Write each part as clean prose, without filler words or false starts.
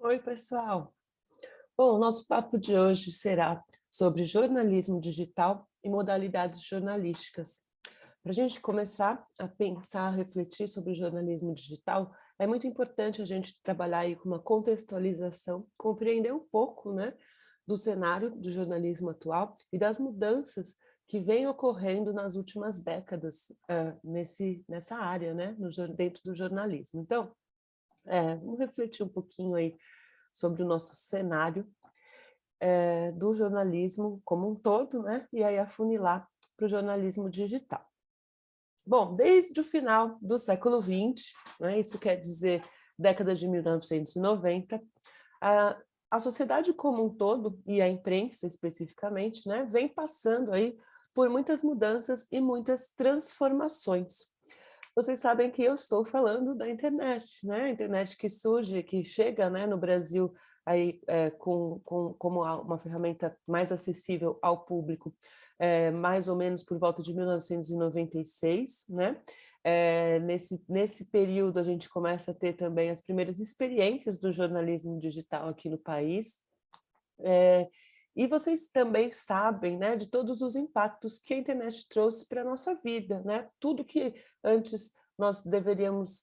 Oi, pessoal. Bom, o nosso papo de hoje será sobre jornalismo digital e modalidades jornalísticas. Para a gente começar a pensar, a refletir sobre o jornalismo digital, é muito importante a gente trabalhar aí com uma contextualização, compreender um pouco, né, do cenário do jornalismo atual e das mudanças que vêm ocorrendo nas últimas décadas nessa área, né, dentro do jornalismo. Então, vamos refletir um pouquinho aí sobre o nosso cenário do jornalismo como um todo, né? E aí afunilar para o jornalismo digital. Bom, desde o final do século XX, né, isso quer dizer década de 1990, a, a sociedade como um todo, e a imprensa especificamente, né, vem passando aí por muitas mudanças e muitas transformações. Vocês sabem que eu estou falando da internet, né? A internet que surge, que chega, né, no Brasil aí, como uma ferramenta mais acessível ao público, mais ou menos por volta de 1996, né? Nesse período a gente começa a ter também as primeiras experiências do jornalismo digital aqui no país. E vocês também sabem, né, de todos os impactos que a internet trouxe para a nossa vida, né? Tudo que antes nós deveríamos,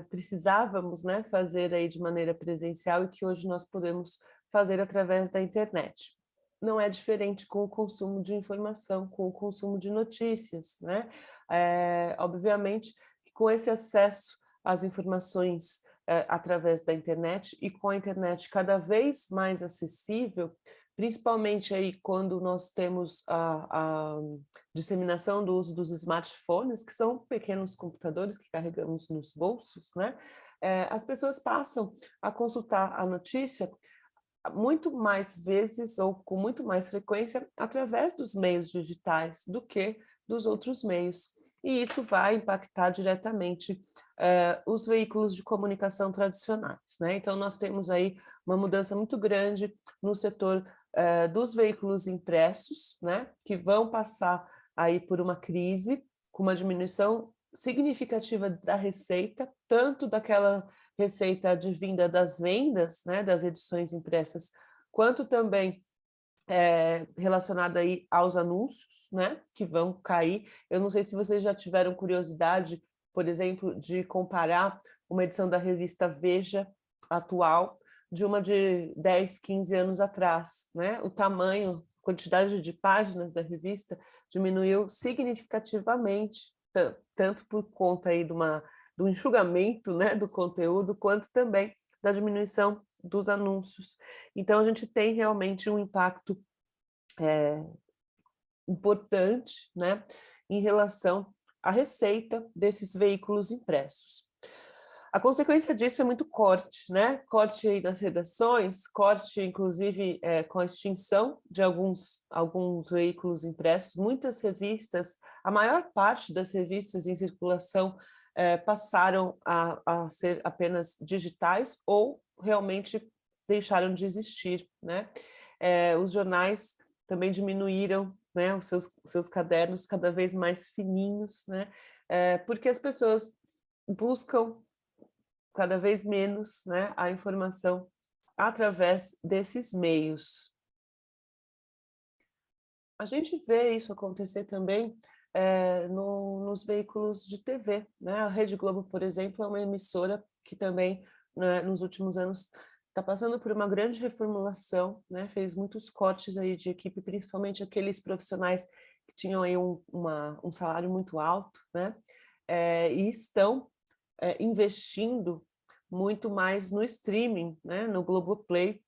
precisávamos, né, fazer aí de maneira presencial e que hoje nós podemos fazer através da internet. Não é diferente com o consumo de informação, com o consumo de notícias, né? Obviamente que com esse acesso às informações, através da internet e com a internet cada vez mais acessível, principalmente aí quando nós temos a disseminação do uso dos smartphones, que são pequenos computadores que carregamos nos bolsos, né? As pessoas passam a consultar a notícia muito mais vezes ou com muito mais frequência através dos meios digitais do que dos outros meios. E isso vai impactar diretamente os veículos de comunicação tradicionais, né? Então, nós temos aí uma mudança muito grande no setor dos veículos impressos, né? Que vão passar aí por uma crise, com uma diminuição significativa da receita, tanto daquela receita advinda das vendas, né, das edições impressas, quanto também relacionada aí aos anúncios, né, que vão cair. Eu não sei se vocês já tiveram curiosidade, por exemplo, de comparar uma edição da revista Veja atual de uma de 10, 15 anos atrás, né? O tamanho, a quantidade de páginas da revista diminuiu significativamente, tanto por conta aí do enxugamento, né, do conteúdo, quanto também da diminuição dos anúncios. Então, a gente tem realmente um impacto importante, né, em relação à receita desses veículos impressos. A consequência disso é muito corte, né? Corte aí nas redações, corte, inclusive, com a extinção de alguns veículos impressos, muitas revistas, a maior parte das revistas em circulação passaram a ser apenas digitais ou realmente deixaram de existir, né? Os jornais também diminuíram, né, os seus cadernos cada vez mais fininhos, né? Porque as pessoas buscam cada vez menos, né, a informação através desses meios. A gente vê isso acontecer também nos veículos de TV, né? A Rede Globo, por exemplo, é uma emissora que também, né, nos últimos anos está passando por uma grande reformulação, né? Fez muitos cortes aí de equipe, principalmente aqueles profissionais que tinham aí um salário muito alto, né? E estão investindo muito mais no streaming, né? No Globoplay,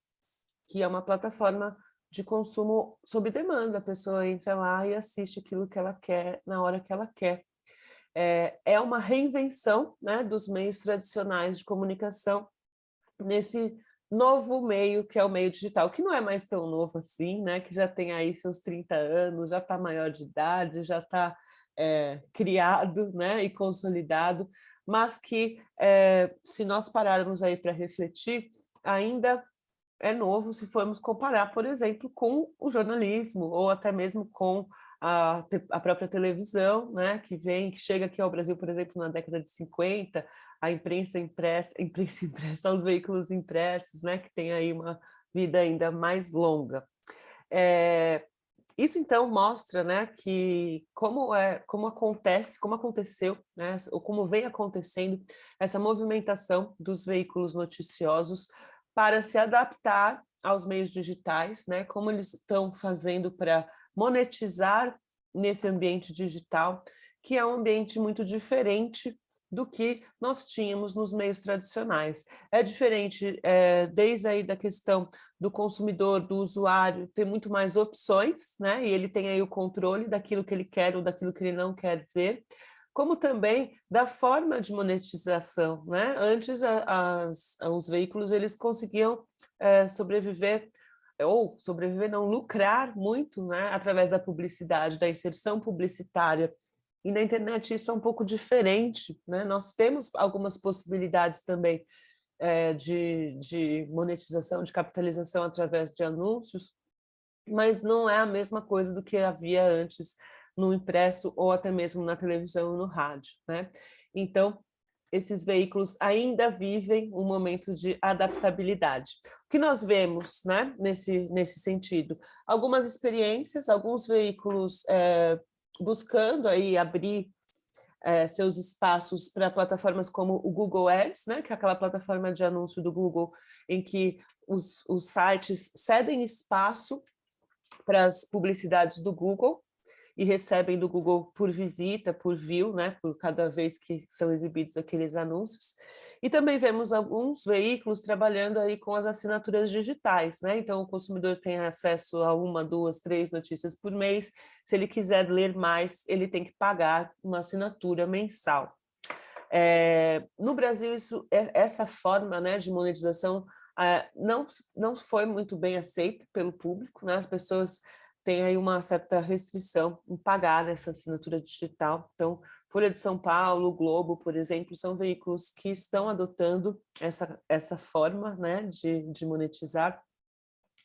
que é uma plataforma de consumo sob demanda. A pessoa entra lá e assiste aquilo que ela quer, na hora que ela quer. É uma reinvenção, né, dos meios tradicionais de comunicação nesse novo meio, que é o meio digital, que não é mais tão novo assim, né, que já tem aí seus 30 anos, já está maior de idade, já está criado, né, e consolidado, mas que, se nós pararmos aí para refletir, ainda é novo se formos comparar, por exemplo, com o jornalismo ou até mesmo com a própria televisão, né, que chega aqui ao Brasil, por exemplo, na década de 50, a imprensa impressa, os veículos impressos, né, que tem aí uma vida ainda mais longa. Isso então mostra, né, que como aconteceu, né, ou como vem acontecendo essa movimentação dos veículos noticiosos para se adaptar aos meios digitais, né, como eles estão fazendo para monetizar nesse ambiente digital, que é um ambiente muito diferente do que nós tínhamos nos meios tradicionais. É diferente desde aí da questão do consumidor, do usuário, ter muito mais opções, né? E ele tem aí o controle daquilo que ele quer ou daquilo que ele não quer ver, como também da forma de monetização, né? Antes, os veículos eles conseguiam sobreviver, não, lucrar muito, né? Através da publicidade, da inserção publicitária. E na internet isso é um pouco diferente, né? Nós temos algumas possibilidades também de monetização, de capitalização através de anúncios, mas não é a mesma coisa do que havia antes no impresso ou até mesmo na televisão e no rádio, né? Então, esses veículos ainda vivem um momento de adaptabilidade. O que nós vemos, né, nesse sentido? Algumas experiências, alguns veículos buscando aí abrir seus espaços para plataformas como o Google Ads, né, que é aquela plataforma de anúncio do Google em que os sites cedem espaço para as publicidades do Google e recebem do Google por visita, por view, né, por cada vez que são exibidos aqueles anúncios. E também vemos alguns veículos trabalhando aí com as assinaturas digitais, né? Então, o consumidor tem acesso a 1, 2, 3 notícias por mês. Se ele quiser ler mais, ele tem que pagar uma assinatura mensal. No Brasil, essa forma, né, de monetização não foi muito bem aceita pelo público, né? As pessoas têm aí uma certa restrição em pagar essa assinatura digital. Então, Folha de São Paulo, Globo, por exemplo, são veículos que estão adotando essa forma, né, de monetizar.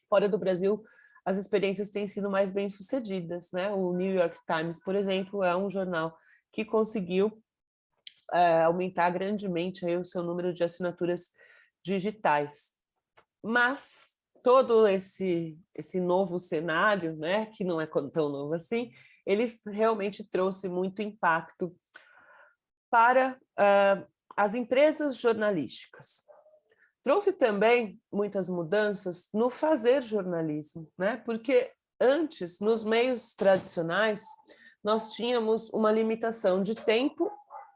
Fora do Brasil, as experiências têm sido mais bem-sucedidas, né? O New York Times, por exemplo, é um jornal que conseguiu aumentar grandemente aí o seu número de assinaturas digitais. Mas todo esse novo cenário, né, que não é tão novo assim, ele realmente trouxe muito impacto para as empresas jornalísticas. Trouxe também muitas mudanças no fazer jornalismo, né? Porque antes, nos meios tradicionais, nós tínhamos uma limitação de tempo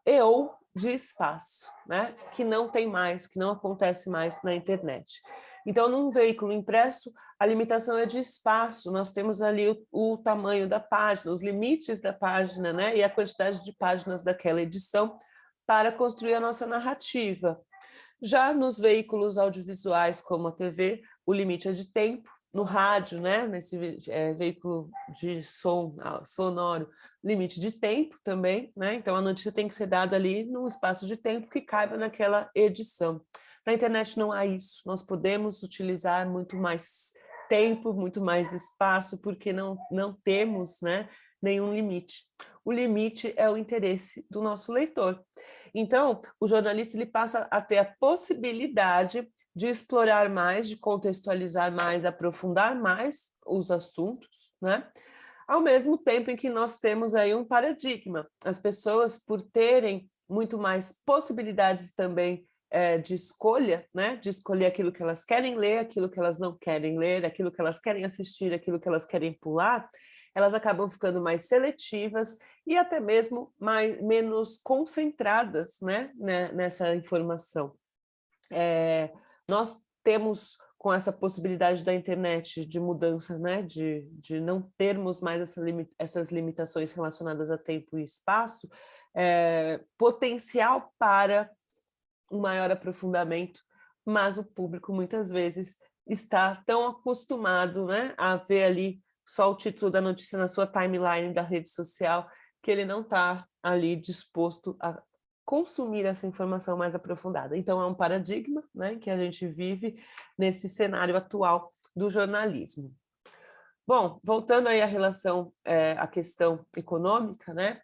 e ou de espaço, né? Que não tem mais, que não acontece mais na internet. Então, num veículo impresso, a limitação é de espaço, nós temos ali o tamanho da página, os limites da página, né? E a quantidade de páginas daquela edição para construir a nossa narrativa. Já nos veículos audiovisuais, como a TV, o limite é de tempo. No rádio, né, nesse veículo de som sonoro, limite de tempo também, né? Então a notícia tem que ser dada ali num espaço de tempo que caiba naquela edição. Na internet não há isso, nós podemos utilizar muito mais tempo, muito mais espaço, porque não temos, né, nenhum limite. O limite é o interesse do nosso leitor. Então, o jornalista ele passa a ter a possibilidade de explorar mais, de contextualizar mais, aprofundar mais os assuntos, né? Ao mesmo tempo em que nós temos aí um paradigma. As pessoas, por terem muito mais possibilidades também de escolha, né? De escolher aquilo que elas querem ler, aquilo que elas não querem ler, aquilo que elas querem assistir, aquilo que elas querem pular, elas acabam ficando mais seletivas e até mesmo menos concentradas, né, nessa informação. Nós temos, com essa possibilidade da internet de mudança, né, de não termos mais essas limitações relacionadas a tempo e espaço, potencial para um maior aprofundamento, mas o público muitas vezes está tão acostumado, né, a ver ali só o título da notícia na sua timeline da rede social, que ele não está ali disposto a consumir essa informação mais aprofundada. Então, é um paradigma, né, que a gente vive nesse cenário atual do jornalismo. Bom, voltando aí à relação, à questão econômica, né?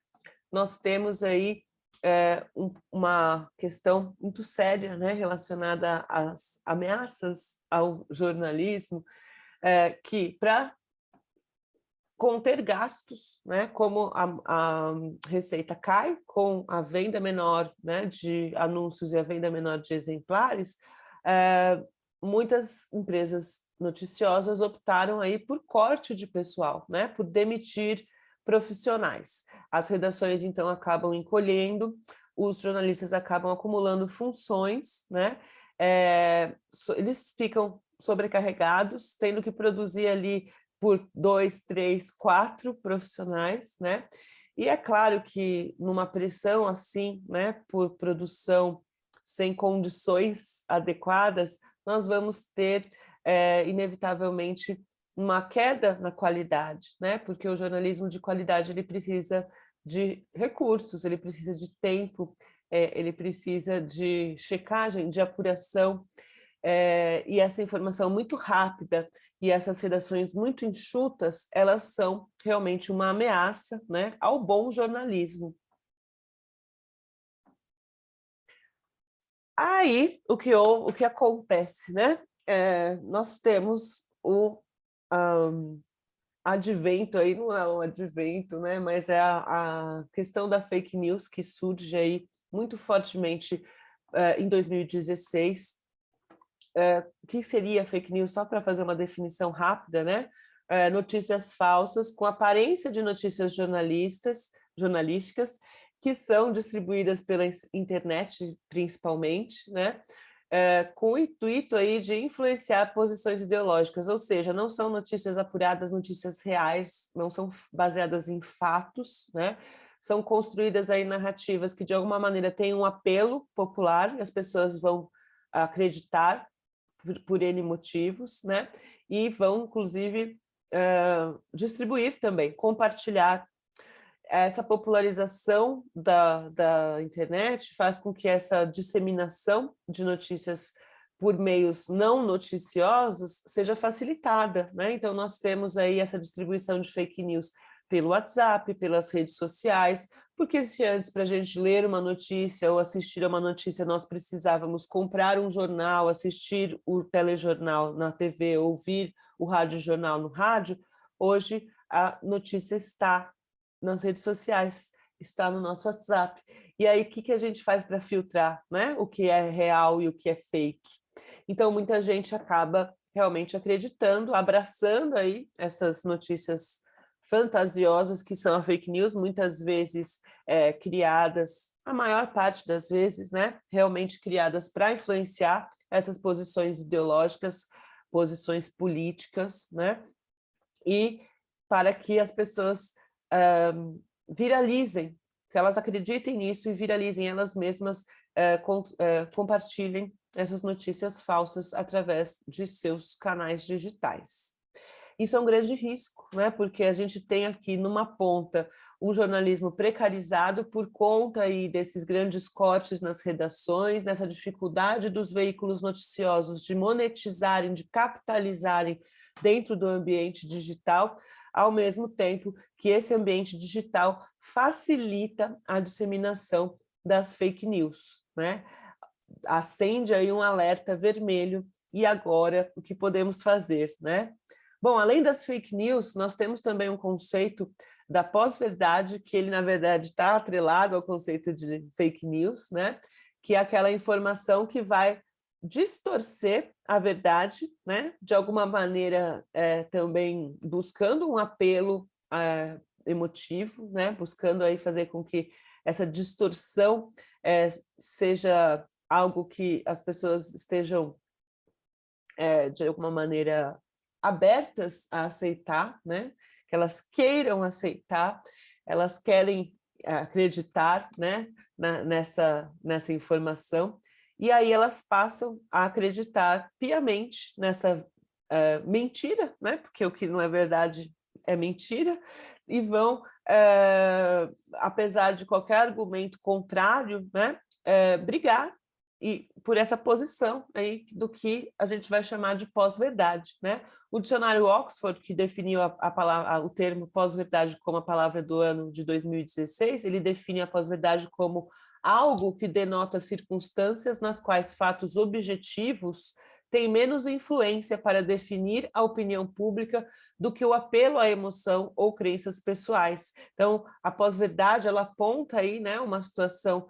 Nós temos aí uma questão muito séria, né, relacionada às ameaças ao jornalismo, que para conter gastos, né, como a receita cai com a venda menor, né, de anúncios e a venda menor de exemplares, muitas empresas noticiosas optaram aí por corte de pessoal, né, por demitir profissionais. As redações, então, acabam encolhendo, os jornalistas acabam acumulando funções, né, eles ficam sobrecarregados, tendo que produzir ali por 2, 3, 4 profissionais, né? E é claro que numa pressão assim, né, por produção sem condições adequadas, nós vamos ter inevitavelmente uma queda na qualidade, né? Porque o jornalismo de qualidade ele precisa de recursos, ele precisa de tempo, ele precisa de checagem, de apuração, e essa informação muito rápida e essas redações muito enxutas, elas são realmente uma ameaça, né, ao bom jornalismo. Aí, o que acontece, né? Nós temos o advento, aí não é um advento, né, mas é a questão da fake news que surge aí muito fortemente em 2016, o que seria fake news, só para fazer uma definição rápida, né? Notícias falsas com aparência de notícias jornalísticas, que são distribuídas pela internet, principalmente, né? Com o intuito aí de influenciar posições ideológicas, ou seja, não são notícias apuradas, notícias reais, não são baseadas em fatos, né? São construídas aí narrativas que de alguma maneira têm um apelo popular, e as pessoas vão acreditar por N motivos, né? E vão, inclusive, distribuir também, compartilhar. Essa popularização da internet faz com que essa disseminação de notícias por meios não noticiosos seja facilitada, né? Então, nós temos aí essa distribuição de fake news pelo WhatsApp, pelas redes sociais, porque se antes para a gente ler uma notícia ou assistir a uma notícia nós precisávamos comprar um jornal, assistir o telejornal na TV, ouvir o rádio-jornal no rádio, hoje a notícia está nas redes sociais, está no nosso WhatsApp. E aí, o que a gente faz para filtrar, né? O que é real e o que é fake? Então, muita gente acaba realmente acreditando, abraçando aí essas notícias fantasiosas que são a fake news, muitas vezes criadas, a maior parte das vezes, né, realmente criadas para influenciar essas posições ideológicas, posições políticas, né, e para que as pessoas viralizem, se elas acreditem nisso e viralizem elas mesmas, compartilhem essas notícias falsas através de seus canais digitais. Isso é um grande risco, né? Porque a gente tem aqui numa ponta um jornalismo precarizado por conta aí desses grandes cortes nas redações, dessa dificuldade dos veículos noticiosos de monetizarem, de capitalizarem dentro do ambiente digital, ao mesmo tempo que esse ambiente digital facilita a disseminação das fake news, né? Acende aí um alerta vermelho, e agora o que podemos fazer, né? Bom, além das fake news, nós temos também um conceito da pós-verdade, que ele, na verdade, está atrelado ao conceito de fake news, né? Que é aquela informação que vai distorcer a verdade, né? De alguma maneira também buscando um apelo emotivo, né? Buscando aí fazer com que essa distorção seja algo que as pessoas estejam de alguma maneira abertas a aceitar, né? Que elas queiram aceitar, elas querem acreditar, né? Nessa informação, e aí elas passam a acreditar piamente nessa mentira, né? Porque o que não é verdade é mentira, e vão, apesar de qualquer argumento contrário, né? Brigar e por essa posição aí do que a gente vai chamar de pós-verdade, né? O dicionário Oxford, que definiu o termo pós-verdade como a palavra do ano de 2016, ele define a pós-verdade como algo que denota circunstâncias nas quais fatos objetivos têm menos influência para definir a opinião pública do que o apelo à emoção ou crenças pessoais. Então, a pós-verdade, ela aponta aí, né, uma situação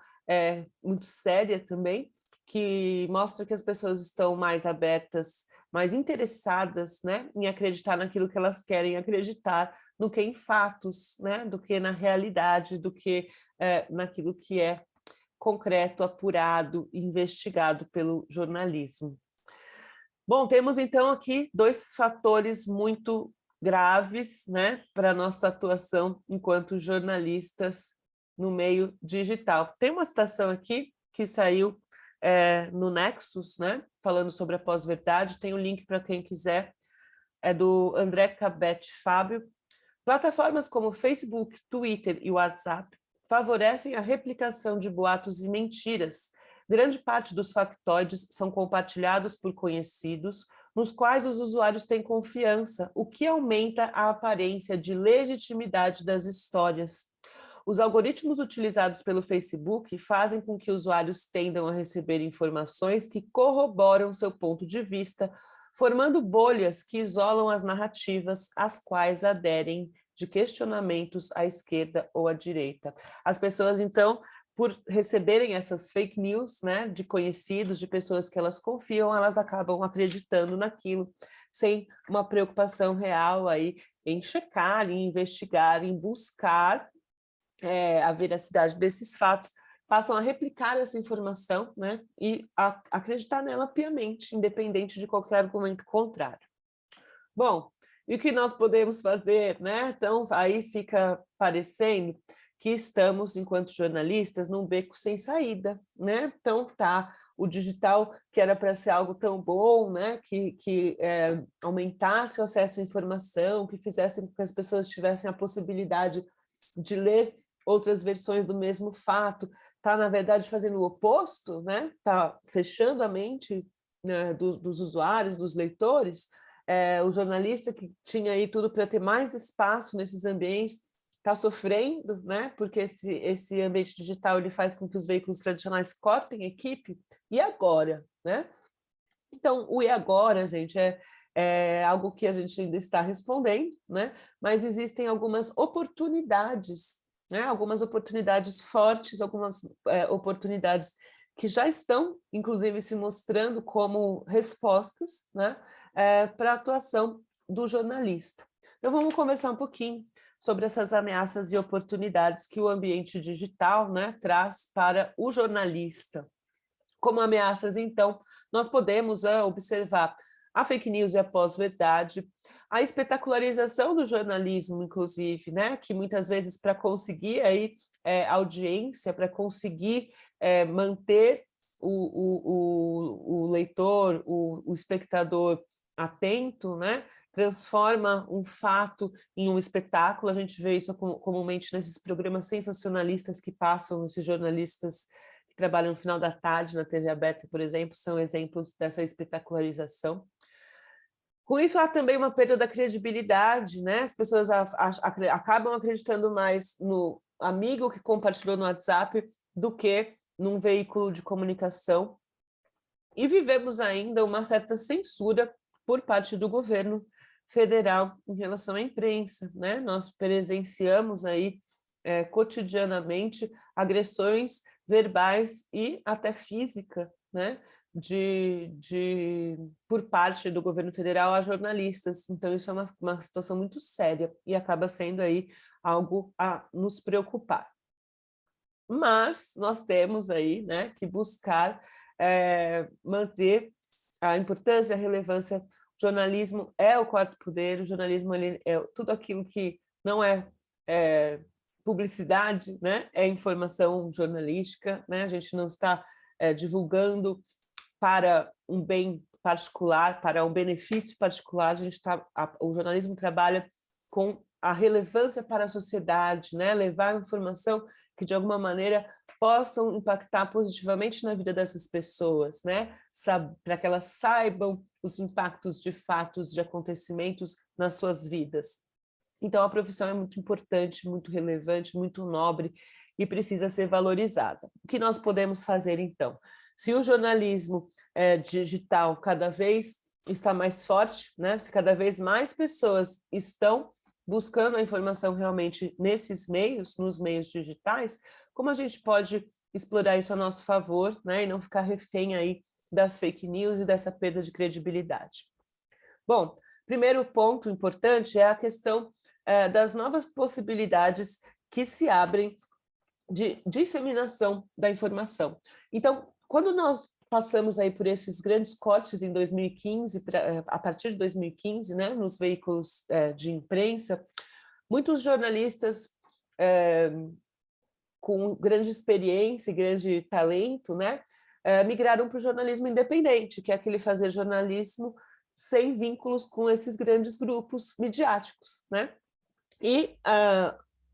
muito séria também, que mostra que as pessoas estão mais abertas, mais interessadas, né, em acreditar naquilo que elas querem acreditar, do que em fatos, né, do que na realidade, do que naquilo que é concreto, apurado, investigado pelo jornalismo. Bom, temos então aqui dois fatores muito graves, né, para a nossa atuação enquanto jornalistas no meio digital. Tem uma citação aqui que saiu no Nexus, né, falando sobre a pós-verdade, tem um link para quem quiser, é do André Cabete Fábio. Plataformas como Facebook, Twitter e WhatsApp favorecem a replicação de boatos e mentiras. Grande parte dos factoides são compartilhados por conhecidos, nos quais os usuários têm confiança, o que aumenta a aparência de legitimidade das histórias. Os algoritmos utilizados pelo Facebook fazem com que usuários tendam a receber informações que corroboram seu ponto de vista, formando bolhas que isolam as narrativas às quais aderem de questionamentos à esquerda ou à direita. As pessoas, então, por receberem essas fake news, né, de conhecidos, de pessoas que elas confiam, elas acabam acreditando naquilo, sem uma preocupação real aí em checar, em investigar, em buscar a veracidade desses fatos, passam a replicar essa informação, né, e acreditar nela piamente, independente de qualquer argumento contrário. Bom, e o que nós podemos fazer, né? Então, aí fica parecendo que estamos, enquanto jornalistas, num beco sem saída, né? Então, tá, o digital, que era para ser algo tão bom, né? Que aumentasse o acesso à informação, que fizesse com que as pessoas tivessem a possibilidade de ler outras versões do mesmo fato, está, na verdade, fazendo o oposto, né? Está fechando a mente, né, dos usuários, dos leitores. O jornalista que tinha aí tudo para ter mais espaço nesses ambientes está sofrendo, né? Porque esse ambiente digital ele faz com que os veículos tradicionais cortem equipe. E agora, né? Então, o e agora, gente, é algo que a gente ainda está respondendo, né? Mas existem algumas oportunidades, né? Algumas oportunidades fortes, algumas oportunidades que já estão, inclusive, se mostrando como respostas, né? Para a atuação do jornalista. Então, vamos conversar um pouquinho sobre essas ameaças e oportunidades que o ambiente digital, né, traz para o jornalista. Como ameaças, então, nós podemos observar a fake news e a pós-verdade, a espetacularização do jornalismo, inclusive, né, que muitas vezes para conseguir aí, audiência, para conseguir manter o leitor, o espectador atento, né, transforma um fato em um espetáculo. A gente vê isso comumente nesses programas sensacionalistas que passam, esses jornalistas que trabalham no final da tarde na TV aberta, por exemplo, são exemplos dessa espetacularização. Com isso, há também uma perda da credibilidade, né? As pessoas acabam acreditando mais no amigo que compartilhou no WhatsApp do que num veículo de comunicação. E vivemos ainda uma certa censura por parte do governo federal em relação à imprensa, né? Nós presenciamos aí cotidianamente agressões verbais e até física, né? Por parte do governo federal a jornalistas. Então, isso é uma situação muito séria e acaba sendo aí algo a nos preocupar. Mas nós temos aí, né, que buscar manter a importância, a relevância. O jornalismo é o quarto poder, o jornalismo ele é tudo aquilo que não é publicidade, né, é informação jornalística, né? A gente não está divulgando para um bem particular, para um benefício particular. O jornalismo trabalha com a relevância para a sociedade, né? Levar informação que de alguma maneira possam impactar positivamente na vida dessas pessoas, né? Para que elas saibam os impactos de fatos, de acontecimentos nas suas vidas. Então, a profissão é muito importante, muito relevante, muito nobre e precisa ser valorizada. O que nós podemos fazer, então? Se o jornalismo digital cada vez está mais forte, né? Se cada vez mais pessoas estão buscando a informação realmente nesses meios, nos meios digitais, como a gente pode explorar isso a nosso favor, né? E não ficar refém aí das fake news e dessa perda de credibilidade. Bom, primeiro ponto importante é a questão das novas possibilidades que se abrem de disseminação da informação. Então, quando nós passamos aí por esses grandes cortes em 2015, a partir de 2015, né, nos veículos de imprensa, muitos jornalistas com grande experiência e grande talento, né, migraram para o jornalismo independente, que é aquele fazer jornalismo sem vínculos com esses grandes grupos midiáticos, né? E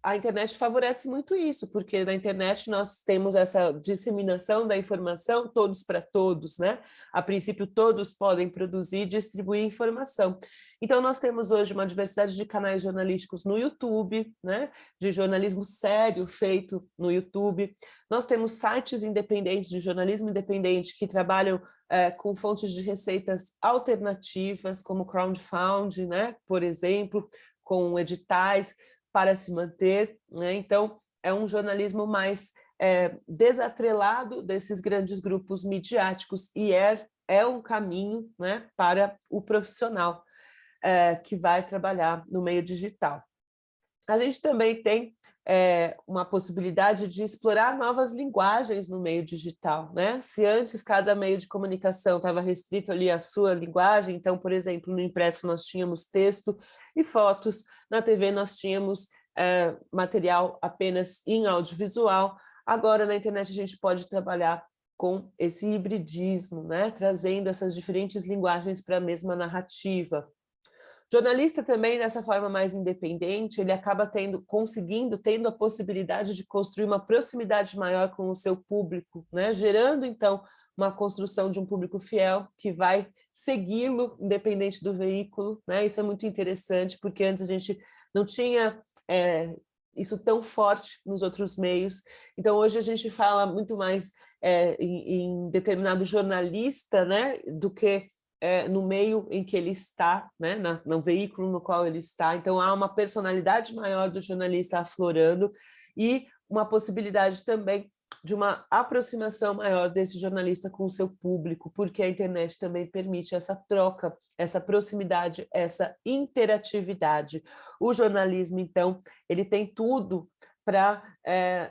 a internet favorece muito isso, porque na internet nós temos essa disseminação da informação todos para todos, né? A princípio, todos podem produzir e distribuir informação. Então, nós temos hoje uma diversidade de canais jornalísticos no YouTube, né? De jornalismo sério feito no YouTube. Nós temos sites independentes, de jornalismo independente, que trabalham com fontes de receitas alternativas, como crowdfunding, né? Por exemplo, com editais para se manter, né? Então, é um jornalismo mais desatrelado desses grandes grupos midiáticos e é um caminho, né, para o profissional que vai trabalhar no meio digital. A gente também tem uma possibilidade de explorar novas linguagens no meio digital, né? Se antes cada meio de comunicação estava restrito ali à sua linguagem, então, por exemplo, no impresso nós tínhamos texto e fotos, na TV nós tínhamos material apenas em audiovisual, agora na internet a gente pode trabalhar com esse hibridismo, né? Trazendo essas diferentes linguagens para a mesma narrativa. Jornalista também, dessa forma mais independente, ele acaba tendo a possibilidade de construir uma proximidade maior com o seu público, né? Gerando, então, uma construção de um público fiel que vai segui-lo, independente do veículo, né? Isso é muito interessante, porque antes a gente não tinha isso tão forte nos outros meios. Então, hoje a gente fala muito mais em determinado jornalista, né? Do que no meio em que ele está, né, no veículo no qual ele está. Então, há uma personalidade maior do jornalista aflorando e uma possibilidade também de uma aproximação maior desse jornalista com o seu público, porque a internet também permite essa troca, essa proximidade, essa interatividade. O jornalismo, então, ele tem tudo para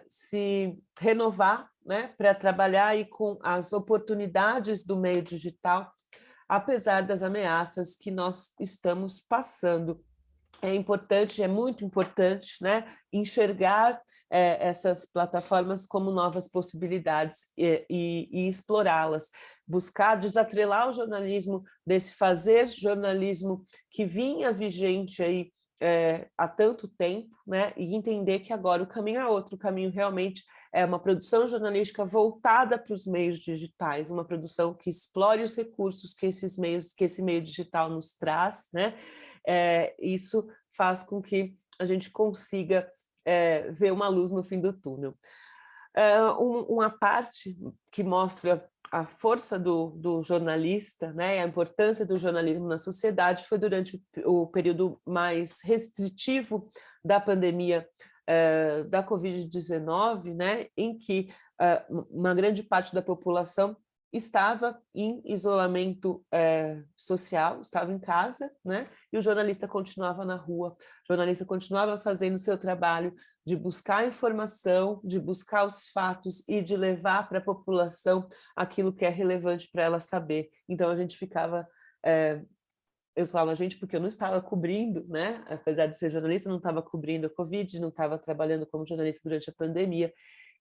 se renovar, né, para trabalhar aí com as oportunidades do meio digital, apesar das ameaças que nós estamos passando. É importante, é muito importante, né, enxergar essas plataformas como novas possibilidades e explorá-las, buscar desatrelar o jornalismo desse fazer jornalismo que vinha vigente aí há tanto tempo, né, e entender que agora o caminho é outro, o caminho realmente é uma produção jornalística voltada para os meios digitais, uma produção que explore os recursos que esse meio digital nos traz, né? Isso faz com que a gente consiga ver uma luz no fim do túnel. Uma parte que mostra a força do jornalista, né, a importância do jornalismo na sociedade foi durante o período mais restritivo da pandemia da Covid-19, né, em que uma grande parte da população estava em isolamento social, estava em casa, né, e o jornalista continuava na rua, o jornalista continuava fazendo o seu trabalho de buscar informação, de buscar os fatos e de levar para a população aquilo que é relevante para ela saber. Então a gente ficava... eu falo a gente porque eu não estava cobrindo, né? Apesar de ser jornalista, não estava cobrindo a Covid, não estava trabalhando como jornalista durante a pandemia,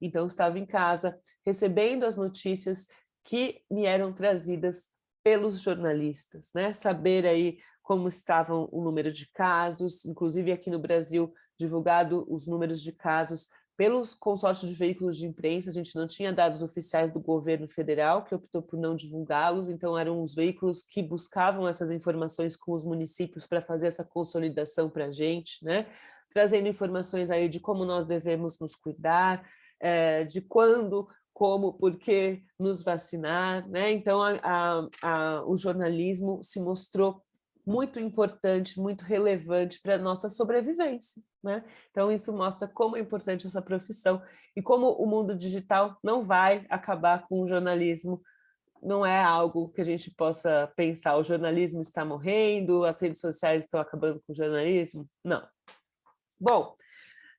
então eu estava em casa, recebendo as notícias que me eram trazidas pelos jornalistas, né? Saber aí como estavam o número de casos, inclusive aqui no Brasil, divulgado os números de casos pelos consórcios de veículos de imprensa, a gente não tinha dados oficiais do governo federal, que optou por não divulgá-los, então eram os veículos que buscavam essas informações com os municípios para fazer essa consolidação para a gente, né? Trazendo informações aí de como nós devemos nos cuidar, de quando, como, por que nos vacinar, né? Então o jornalismo se mostrou muito importante, muito relevante para a nossa sobrevivência, né? Então, isso mostra como é importante essa profissão e como o mundo digital não vai acabar com o jornalismo, não é algo que a gente possa pensar, o jornalismo está morrendo, as redes sociais estão acabando com o jornalismo? Não. Bom,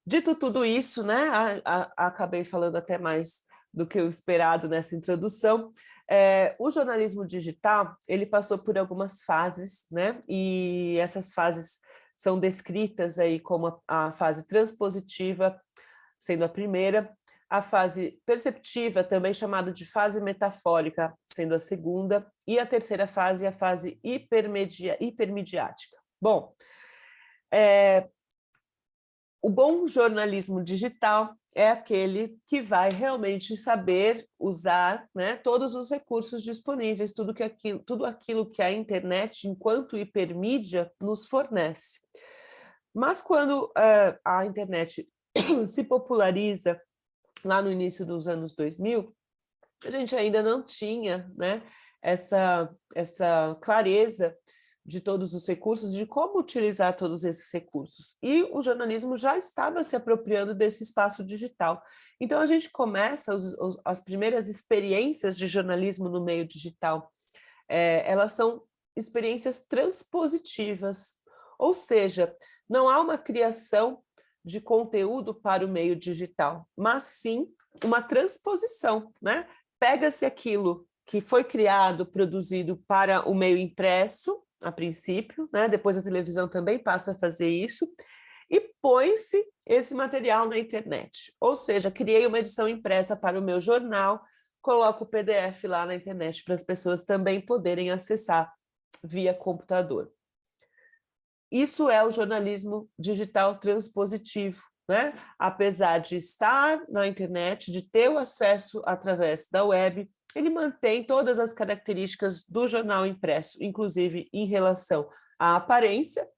dito tudo isso, né, acabei falando até mais do que o esperado nessa introdução. O jornalismo digital, ele passou por algumas fases, né, e essas fases são descritas aí como a fase transpositiva, sendo a primeira, a fase perceptiva, também chamada de fase metafórica, sendo a segunda, e a terceira fase, a fase hipermediática. Bom, o bom jornalismo digital é aquele que vai realmente saber usar, né, todos os recursos disponíveis, tudo aquilo que a internet, enquanto hipermídia, nos fornece. Mas quando a internet se populariza lá no início dos anos 2000, a gente ainda não tinha, né, essa clareza de todos os recursos, de como utilizar todos esses recursos. E o jornalismo já estava se apropriando desse espaço digital. Então, a gente começa as primeiras experiências de jornalismo no meio digital. Elas são experiências transpositivas, ou seja, não há uma criação de conteúdo para o meio digital, mas sim uma transposição, né? Pega-se aquilo que foi criado, produzido para o meio impresso, a princípio, né? Depois a televisão também passa a fazer isso, e põe-se esse material na internet. Ou seja, criei uma edição impressa para o meu jornal, coloco o PDF lá na internet para as pessoas também poderem acessar via computador. Isso é o jornalismo digital transpositivo, né? Apesar de estar na internet, de ter o acesso através da web, ele mantém todas as características do jornal impresso, inclusive em relação à aparência,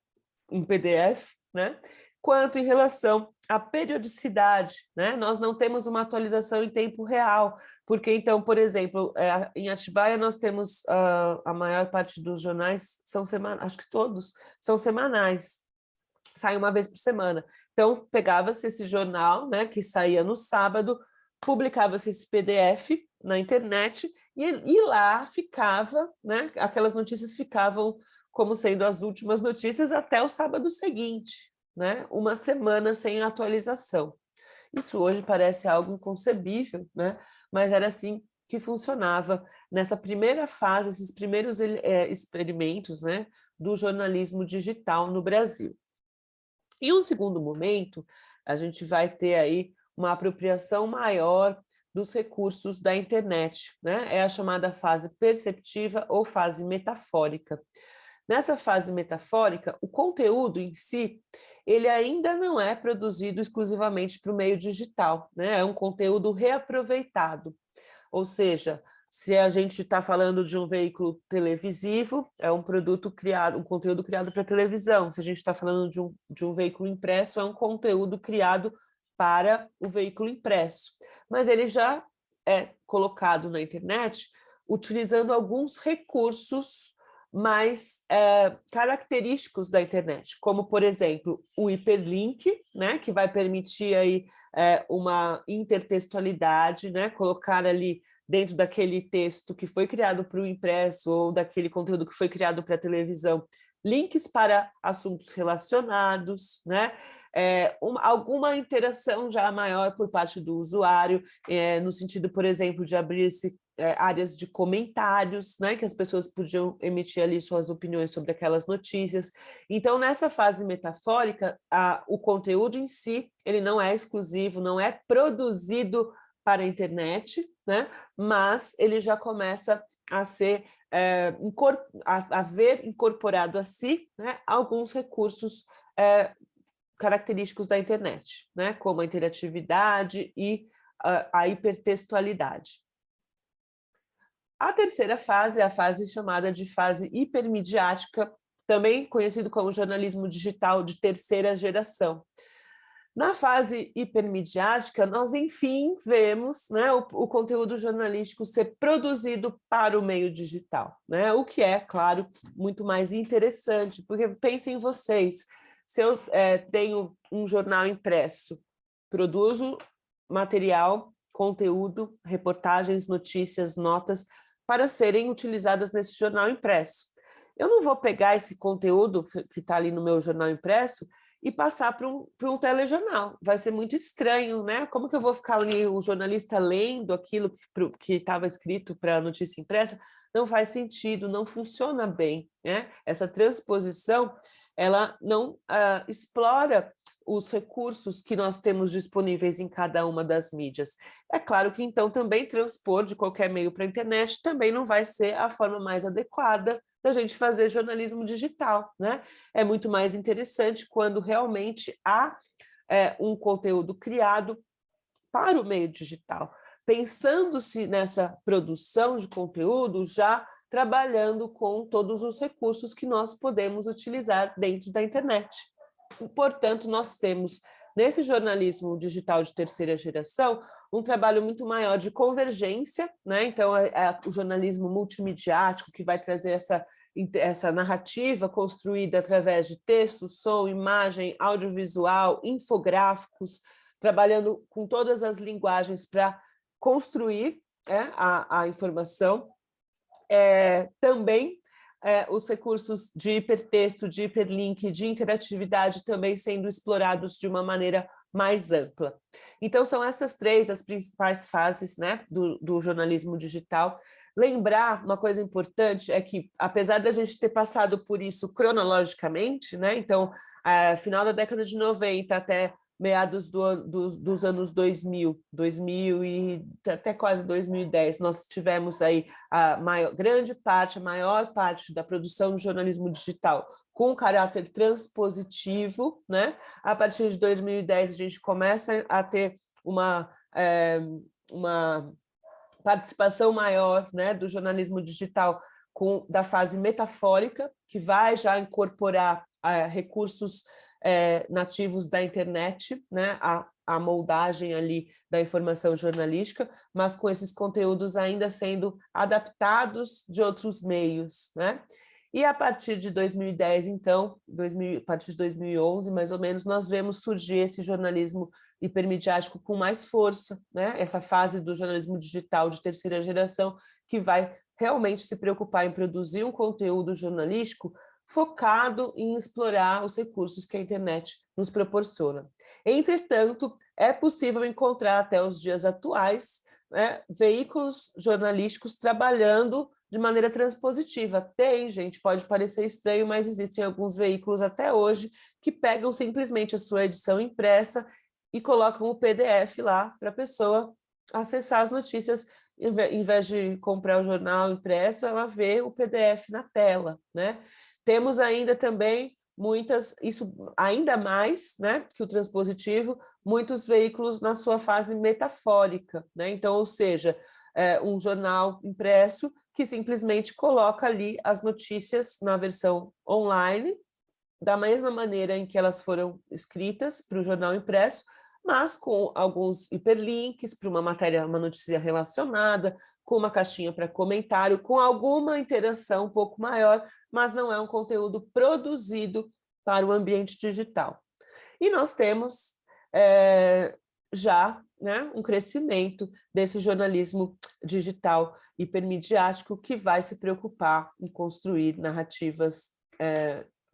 em PDF, né? Quanto em relação à periodicidade, né? Nós não temos uma atualização em tempo real, porque então, por exemplo, em Atibaia nós temos a maior parte dos jornais são semanais, acho que todos são semanais, sai uma vez por semana. Então, pegava-se esse jornal, né, que saía no sábado, publicava-se esse PDF na internet e lá ficava, né, aquelas notícias ficavam como sendo as últimas notícias até o sábado seguinte, né, uma semana sem atualização. Isso hoje parece algo inconcebível, né, mas era assim que funcionava nessa primeira fase, esses primeiros experimentos, né, do jornalismo digital no Brasil. Em um segundo momento, a gente vai ter aí uma apropriação maior dos recursos da internet, né? É a chamada fase perceptiva ou fase metafórica. Nessa fase metafórica, o conteúdo em si, ele ainda não é produzido exclusivamente para o meio digital, né? É um conteúdo reaproveitado, ou seja, se a gente está falando de um veículo televisivo, é um produto criado, um conteúdo criado para televisão. Se a gente está falando de um veículo impresso, é um conteúdo criado para o veículo impresso. Mas ele já é colocado na internet utilizando alguns recursos mais característicos da internet, como, por exemplo, o hiperlink, né, que vai permitir aí, uma intertextualidade, né, colocar ali dentro daquele texto que foi criado para o impresso ou daquele conteúdo que foi criado para a televisão, links para assuntos relacionados, né? Alguma interação já maior por parte do usuário, no sentido, por exemplo, de abrir-se áreas de comentários, né, que as pessoas podiam emitir ali suas opiniões sobre aquelas notícias. Então, nessa fase metafórica, o conteúdo em si, ele não é exclusivo, não é produzido para a internet, né, mas ele já começa a ser a ver incorporado a si, né, alguns recursos característicos da internet, né? Como a interatividade e a hipertextualidade. A terceira fase é a fase chamada de fase hipermediática, também conhecido como jornalismo digital de terceira geração. Na fase hipermediática, nós, enfim, vemos, né, o conteúdo jornalístico ser produzido para o meio digital, né, o que é, claro, muito mais interessante, porque pensem em vocês, se eu tenho um jornal impresso, produzo material, conteúdo, reportagens, notícias, notas, para serem utilizadas nesse jornal impresso. Eu não vou pegar esse conteúdo que está ali no meu jornal impresso e passar para um telejornal. Vai ser muito estranho, né? Como que eu vou ficar ali, o jornalista lendo aquilo que estava escrito para a notícia impressa? Não faz sentido, não funciona bem, né? Essa transposição, ela não explora os recursos que nós temos disponíveis em cada uma das mídias. É claro que, então, também transpor de qualquer meio para a internet também não vai ser a forma mais adequada da gente fazer jornalismo digital, né? É muito mais interessante quando realmente há um conteúdo criado para o meio digital, pensando-se nessa produção de conteúdo já trabalhando com todos os recursos que nós podemos utilizar dentro da internet. Portanto, nós temos, nesse jornalismo digital de terceira geração, um trabalho muito maior de convergência, né? Então, o jornalismo multimediático, que vai trazer essa narrativa construída através de texto, som, imagem, audiovisual, infográficos, trabalhando com todas as linguagens para construir a informação. Também os recursos de hipertexto, de hiperlink, de interatividade também sendo explorados de uma maneira mais ampla. Então, são essas três as principais fases, né, do jornalismo digital. Lembrar uma coisa importante é que, apesar da gente ter passado por isso cronologicamente, né, então, final da década de 90 até meados dos anos 2000 e até quase 2010, nós tivemos aí a maior parte da produção de jornalismo digital com caráter transpositivo, né? A partir de 2010, a gente começa a ter uma participação maior, né, do jornalismo digital da fase metafórica, que vai já incorporar recursos nativos da internet, né, a moldagem ali da informação jornalística, mas com esses conteúdos ainda sendo adaptados de outros meios, né? E a partir de 2010, então, a partir de 2011, mais ou menos, nós vemos surgir esse jornalismo hipermediático com mais força, né? Essa fase do jornalismo digital de terceira geração, que vai realmente se preocupar em produzir um conteúdo jornalístico focado em explorar os recursos que a internet nos proporciona. Entretanto, é possível encontrar até os dias atuais, né, veículos jornalísticos trabalhando de maneira transpositiva. Tem, gente, pode parecer estranho, mas existem alguns veículos até hoje que pegam simplesmente a sua edição impressa e colocam o PDF lá para a pessoa acessar as notícias. Em vez de comprar o jornal impresso, ela vê o PDF na tela, né? Temos ainda também isso ainda mais, né, que o transpositivo, muitos veículos na sua fase metafórica, né? Então, ou seja, um jornal impresso que simplesmente coloca ali as notícias na versão online, da mesma maneira em que elas foram escritas para o jornal impresso, mas com alguns hiperlinks para uma matéria, uma notícia relacionada, com uma caixinha para comentário, com alguma interação um pouco maior, mas não é um conteúdo produzido para o ambiente digital. E nós temos já, né, um crescimento desse jornalismo digital hipermediático que vai se preocupar em construir narrativas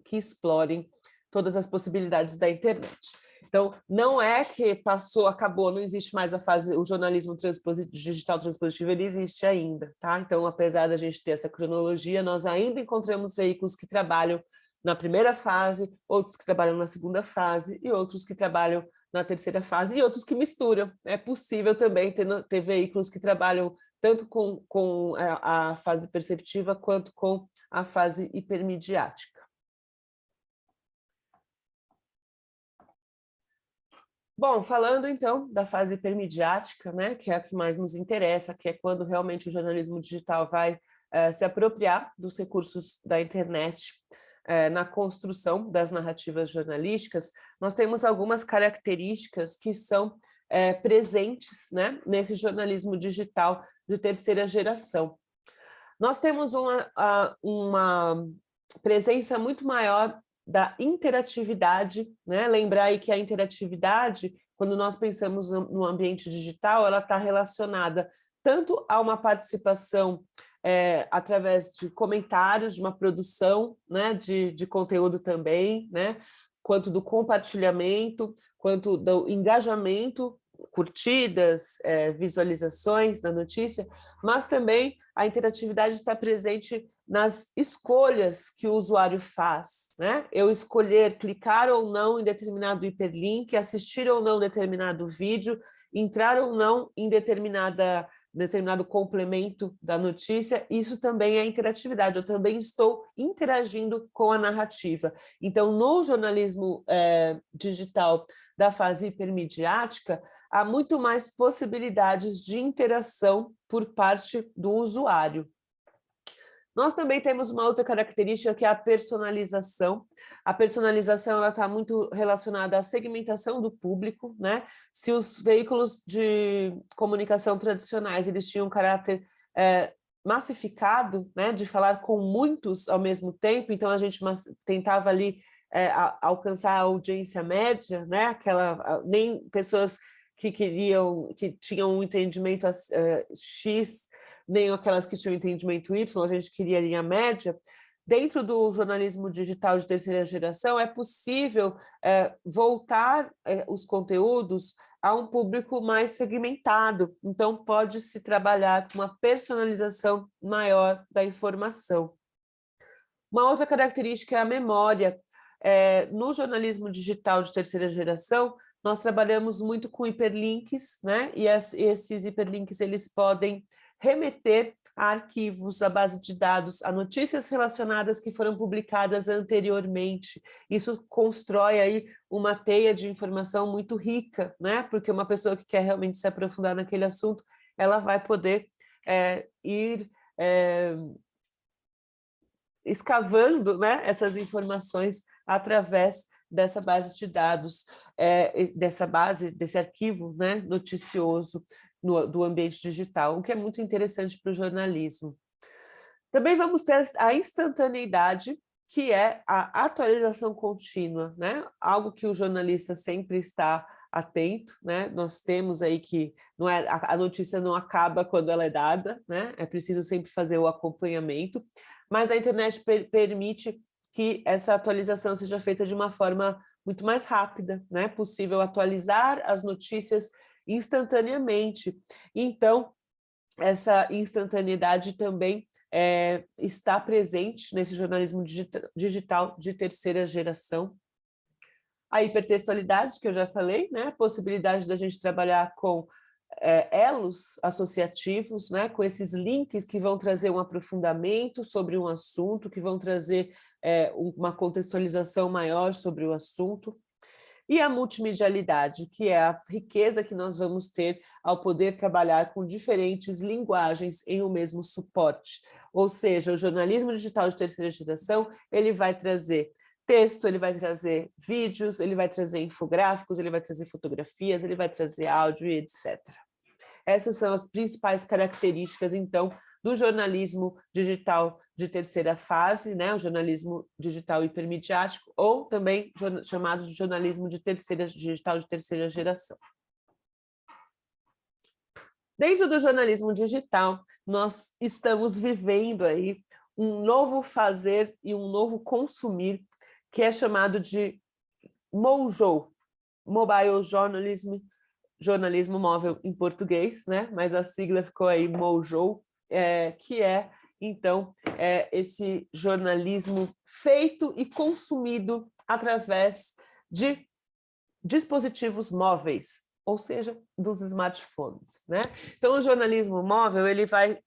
que explorem todas as possibilidades da internet. Então, não é que passou, acabou, não existe mais o jornalismo digital transpositivo, ele existe ainda, tá? Então, apesar da gente ter essa cronologia, nós ainda encontramos veículos que trabalham na primeira fase, outros que trabalham na segunda fase e outros que trabalham na terceira fase e outros que misturam. É possível também ter veículos que trabalham tanto com a fase perceptiva quanto com a fase hipermediática. Bom, falando então da fase hipermediática, né, que é a que mais nos interessa, que é quando realmente o jornalismo digital vai se apropriar dos recursos da internet na construção das narrativas jornalísticas, nós temos algumas características que são presentes, né, nesse jornalismo digital de terceira geração. Nós temos uma presença muito maior da interatividade, né? Lembrar aí que a interatividade, quando nós pensamos no ambiente digital, ela está relacionada tanto a uma participação através de comentários, de uma produção, né, de conteúdo também, né, quanto do compartilhamento, quanto do engajamento, curtidas, visualizações da notícia, mas também a interatividade está presente nas escolhas que o usuário faz, né? Eu escolher clicar ou não em determinado hiperlink, assistir ou não determinado vídeo, entrar ou não em determinado complemento da notícia, isso também é interatividade, eu também estou interagindo com a narrativa. Então, no jornalismo digital da fase hipermediática, há muito mais possibilidades de interação por parte do usuário. Nós também temos uma outra característica que é a personalização. A personalização está muito relacionada à segmentação do público, né? Se os veículos de comunicação tradicionais eles tinham um caráter massificado, né? De falar com muitos ao mesmo tempo, então a gente tentava ali alcançar a audiência média, né? Nem pessoas que tinham um entendimento X, nem aquelas que tinham entendimento Y, a gente queria a linha média. Dentro do jornalismo digital de terceira geração, é possível voltar os conteúdos a um público mais segmentado, então pode-se trabalhar com uma personalização maior da informação. Uma outra característica é a memória. No jornalismo digital de terceira geração, nós trabalhamos muito com hiperlinks, né? E esses hiperlinks eles podem remeter a arquivos, a base de dados, a notícias relacionadas que foram publicadas anteriormente. Isso constrói aí uma teia de informação muito rica, né? Porque uma pessoa que quer realmente se aprofundar naquele assunto, ela vai poder ir escavando, né, essas informações através dessa base de dados, desse arquivo, né, noticioso do ambiente digital, o que é muito interessante para o jornalismo. Também vamos ter a instantaneidade, que é a atualização contínua, né? Algo que o jornalista sempre está atento, né? Nós temos aí que a notícia não acaba quando ela é dada, né? É preciso sempre fazer o acompanhamento, mas a internet permite que essa atualização seja feita de uma forma muito mais rápida, né? É possível atualizar as notícias instantaneamente. Então, essa instantaneidade também está presente nesse jornalismo digital de terceira geração. A hipertextualidade, que eu já falei, né? A possibilidade da gente trabalhar com elos associativos, né? Com esses links que vão trazer um aprofundamento sobre um assunto, que vão trazer uma contextualização maior sobre o assunto. E a multimedialidade, que é a riqueza que nós vamos ter ao poder trabalhar com diferentes linguagens em um mesmo suporte. Ou seja, o jornalismo digital de terceira geração, ele vai trazer texto, ele vai trazer vídeos, ele vai trazer infográficos, ele vai trazer fotografias, ele vai trazer áudio e etc. Essas são as principais características, então, do jornalismo digital de terceira fase, né? O jornalismo digital hipermediático, ou também chamado de jornalismo digital de terceira geração. Dentro do jornalismo digital, nós estamos vivendo aí um novo fazer e um novo consumir, que é chamado de MOJO, Mobile Journalism, jornalismo móvel em português, né? Mas a sigla ficou aí MOJO, que é, então, esse jornalismo feito e consumido através de dispositivos móveis, ou seja, dos smartphones, né? Então, o jornalismo móvel ele vai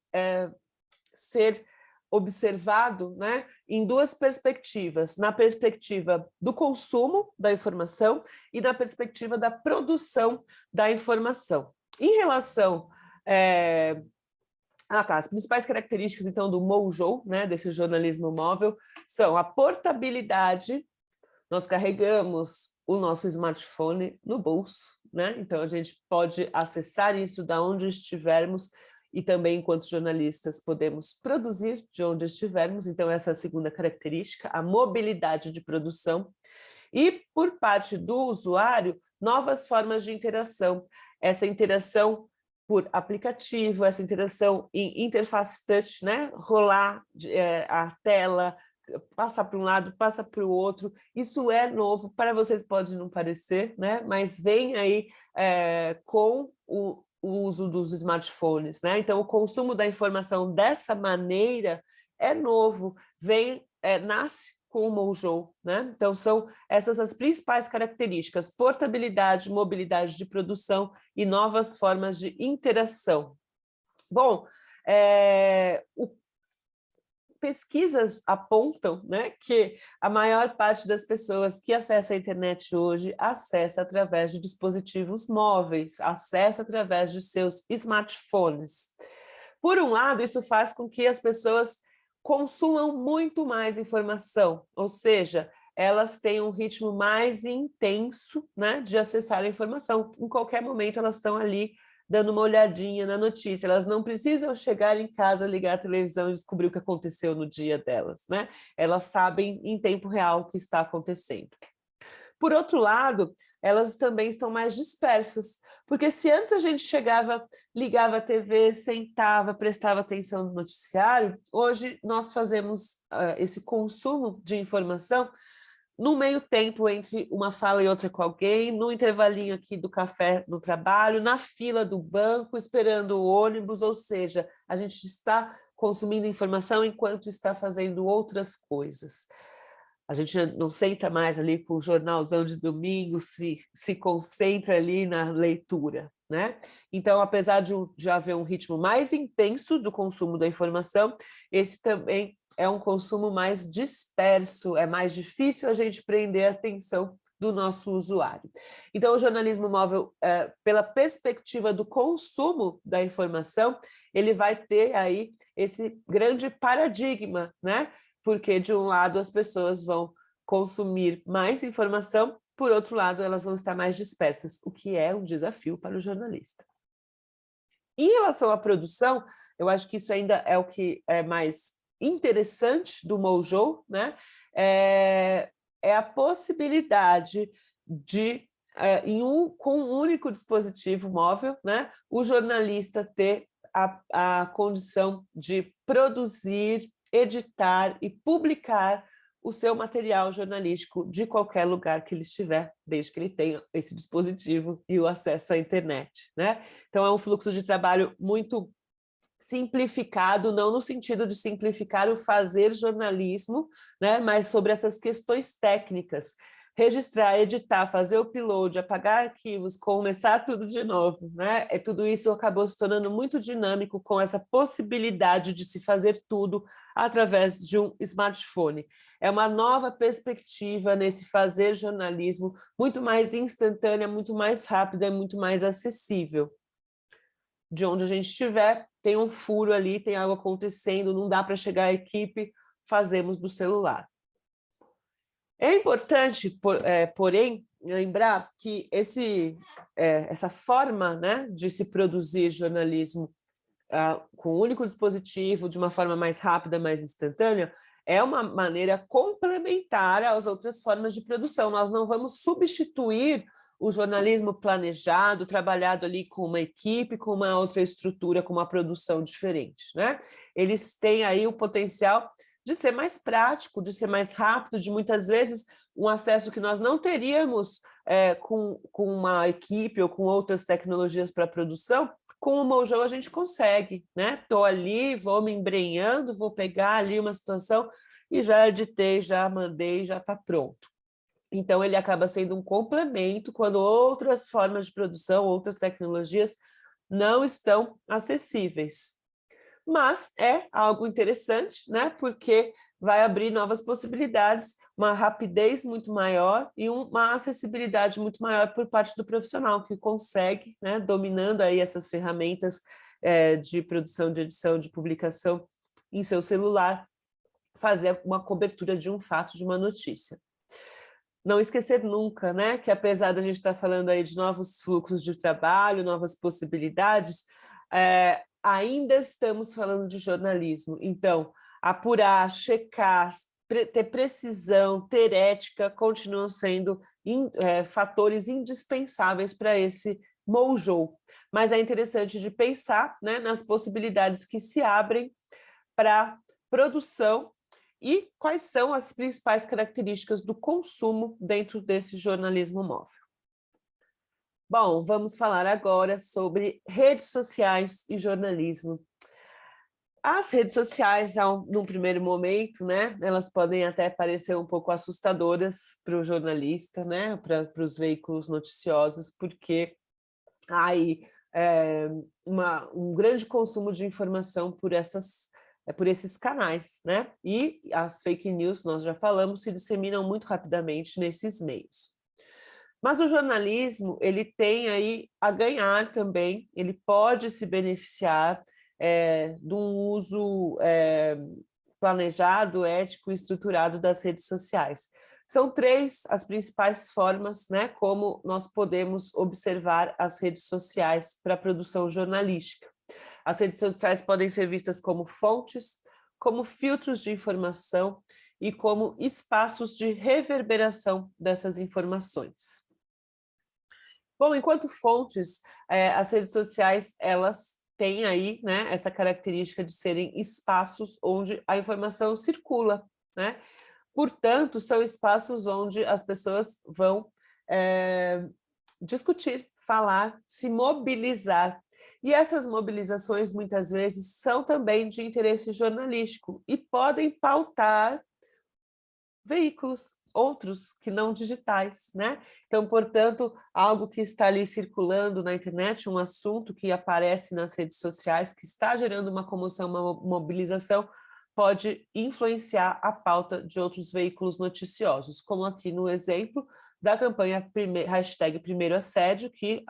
ser observado, né, em duas perspectivas, na perspectiva do consumo da informação e na perspectiva da produção da informação. Em relação as principais características, então, do Mojo, né, desse jornalismo móvel, são a portabilidade. Nós carregamos o nosso smartphone no bolso, né? Então a gente pode acessar isso da onde estivermos e também, enquanto jornalistas, podemos produzir de onde estivermos. Então essa é a segunda característica, a mobilidade de produção. E, por parte do usuário, novas formas de interação. Essa interação por aplicativo, essa interação em interface touch, né? Rolar a tela, passa para um lado, passa para o outro. Isso é novo, para vocês pode não parecer, né? Mas vem aí com o uso dos smartphones, né? Então, o consumo da informação dessa maneira é novo, nasce com o Mojo, né? Então, são essas as principais características: portabilidade, mobilidade de produção e novas formas de interação. Bom, pesquisas apontam, né, que a maior parte das pessoas que acessa a internet hoje acessa através de dispositivos móveis, acessa através de seus smartphones. Por um lado, isso faz com que as pessoas consumam muito mais informação, ou seja, elas têm um ritmo mais intenso, né, de acessar a informação. Em qualquer momento elas estão ali dando uma olhadinha na notícia, elas não precisam chegar em casa, ligar a televisão e descobrir o que aconteceu no dia delas, né? Elas sabem em tempo real o que está acontecendo. Por outro lado, elas também estão mais dispersas, porque se antes a gente chegava, ligava a TV, sentava, prestava atenção no noticiário, hoje nós fazemos esse consumo de informação no meio tempo entre uma fala e outra com alguém, no intervalinho aqui do café no trabalho, na fila do banco, esperando o ônibus, ou seja, a gente está consumindo informação enquanto está fazendo outras coisas. A gente não senta mais ali com o jornalzão de domingo, se concentra ali na leitura, né? Então, apesar de haver um ritmo mais intenso do consumo da informação, esse também é um consumo mais disperso, é mais difícil a gente prender a atenção do nosso usuário. Então, o jornalismo móvel, pela perspectiva do consumo da informação, ele vai ter aí esse grande paradigma, né? Porque, de um lado, as pessoas vão consumir mais informação, por outro lado, elas vão estar mais dispersas, o que é um desafio para o jornalista. Em relação à produção, eu acho que isso ainda é o que é mais interessante do Mojo, né? É a possibilidade de, com um único dispositivo móvel, né, o jornalista ter a condição de produzir, editar e publicar o seu material jornalístico de qualquer lugar que ele estiver, desde que ele tenha esse dispositivo e o acesso à internet, né? Então, é um fluxo de trabalho muito simplificado, não no sentido de simplificar o fazer jornalismo, né, mas sobre essas questões técnicas. Registrar, editar, fazer o upload, apagar arquivos, começar tudo de novo, né? Tudo isso acabou se tornando muito dinâmico com essa possibilidade de se fazer tudo através de um smartphone. É uma nova perspectiva nesse fazer jornalismo, muito mais instantânea, muito mais rápida e muito mais acessível. De onde a gente estiver, tem um furo ali, tem algo acontecendo, não dá para chegar à equipe, fazemos do celular. É importante, porém, lembrar que essa forma, né, de se produzir jornalismo com um único dispositivo, de uma forma mais rápida, mais instantânea, é uma maneira complementar às outras formas de produção. Nós não vamos substituir o jornalismo planejado, trabalhado ali com uma equipe, com uma outra estrutura, com uma produção diferente, né? Eles têm aí o potencial de ser mais prático, de ser mais rápido, de muitas vezes um acesso que nós não teríamos com uma equipe ou com outras tecnologias para produção. Com o Mojo a gente consegue, né? Estou ali, vou me embrenhando, vou pegar ali uma situação e já editei, já mandei, já está pronto. Então, ele acaba sendo um complemento quando outras formas de produção, outras tecnologias não estão acessíveis. mas é algo interessante, né? Porque vai abrir novas possibilidades, uma rapidez muito maior e uma acessibilidade muito maior por parte do profissional, que consegue, né, dominando aí essas ferramentas de produção, de edição, de publicação em seu celular, fazer uma cobertura de um fato, de uma notícia. Não esquecer nunca, né, que apesar da gente estar falando aí de novos fluxos de trabalho, novas possibilidades, ainda estamos falando de jornalismo. Então, apurar, checar, ter precisão, ter ética, continuam sendo fatores indispensáveis para esse mojo. Mas é interessante de pensar, né, nas possibilidades que se abrem para produção e quais são as principais características do consumo dentro desse jornalismo móvel. Bom, vamos falar agora sobre redes sociais e jornalismo. As redes sociais, num primeiro momento, né, elas podem até parecer um pouco assustadoras para o jornalista, né, para os veículos noticiosos, porque há aí um grande consumo de informação por esses canais, né? E as fake news, nós já falamos, se disseminam muito rapidamente nesses meios. Mas o jornalismo, ele tem aí a ganhar também, ele pode se beneficiar de um uso planejado, ético e estruturado das redes sociais. São 3 as principais formas, né, como nós podemos observar as redes sociais para a produção jornalística. As redes sociais podem ser vistas como fontes, como filtros de informação e como espaços de reverberação dessas informações. Bom, enquanto fontes, as redes sociais, elas têm aí, né, essa característica de serem espaços onde a informação circula, né? Portanto, são espaços onde as pessoas vão discutir, falar, se mobilizar. E essas mobilizações, muitas vezes, são também de interesse jornalístico e podem pautar veículos, outros que não digitais, né? Então, portanto, algo que está ali circulando na internet, um assunto que aparece nas redes sociais, que está gerando uma comoção, uma mobilização, pode influenciar a pauta de outros veículos noticiosos, como aqui no exemplo da campanha #Primeiro Assédio, que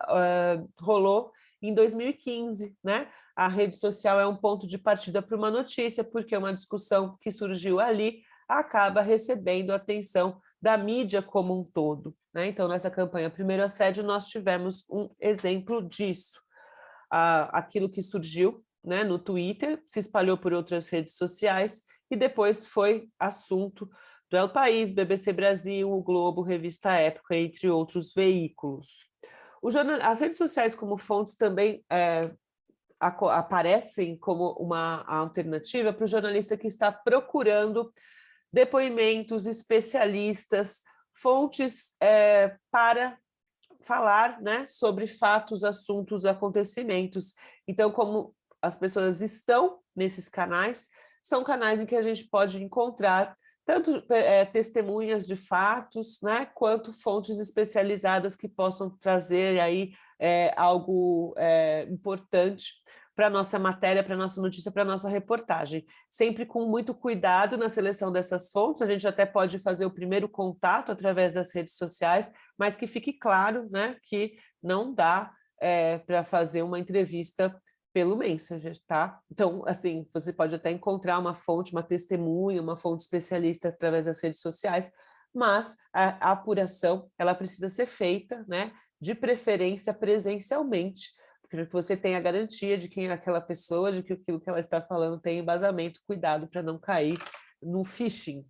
rolou em 2015, né? A rede social é um ponto de partida para uma notícia, porque uma discussão que surgiu ali acaba recebendo a atenção da mídia como um todo, né? Então, nessa campanha Primeiro Assédio, nós tivemos um exemplo disso. Aquilo que surgiu, né, no Twitter, se espalhou por outras redes sociais e depois foi assunto do El País, BBC Brasil, o Globo, Revista Época, entre outros veículos. As redes sociais como fontes também aparecem como uma alternativa para o jornalista que está procurando depoimentos, especialistas, fontes para falar, né, sobre fatos, assuntos, acontecimentos. Então, como as pessoas estão nesses canais, são canais em que a gente pode encontrar tanto testemunhas de fatos, né, quanto fontes especializadas que possam trazer aí algo importante para a nossa matéria, para a nossa notícia, para a nossa reportagem. Sempre com muito cuidado na seleção dessas fontes, a gente até pode fazer o primeiro contato através das redes sociais, mas que fique claro, né, que não dá para fazer uma entrevista pelo Messenger, tá? Então, assim, você pode até encontrar uma fonte, uma testemunha, uma fonte especialista através das redes sociais, mas a apuração, ela precisa ser feita, né, de preferência presencialmente, para que você tenha a garantia de quem é aquela pessoa, de que aquilo que ela está falando tem embasamento, cuidado para não cair no phishing.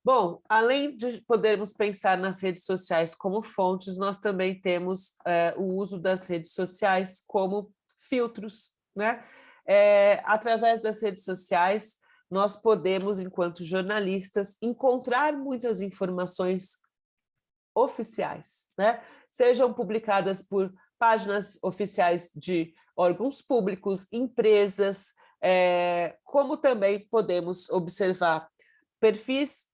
Bom, além de podermos pensar nas redes sociais como fontes, nós também temos o uso das redes sociais como filtros, né? Através das redes sociais, nós podemos, enquanto jornalistas, encontrar muitas informações oficiais, né? Sejam publicadas por páginas oficiais de órgãos públicos, empresas, como também podemos observar perfis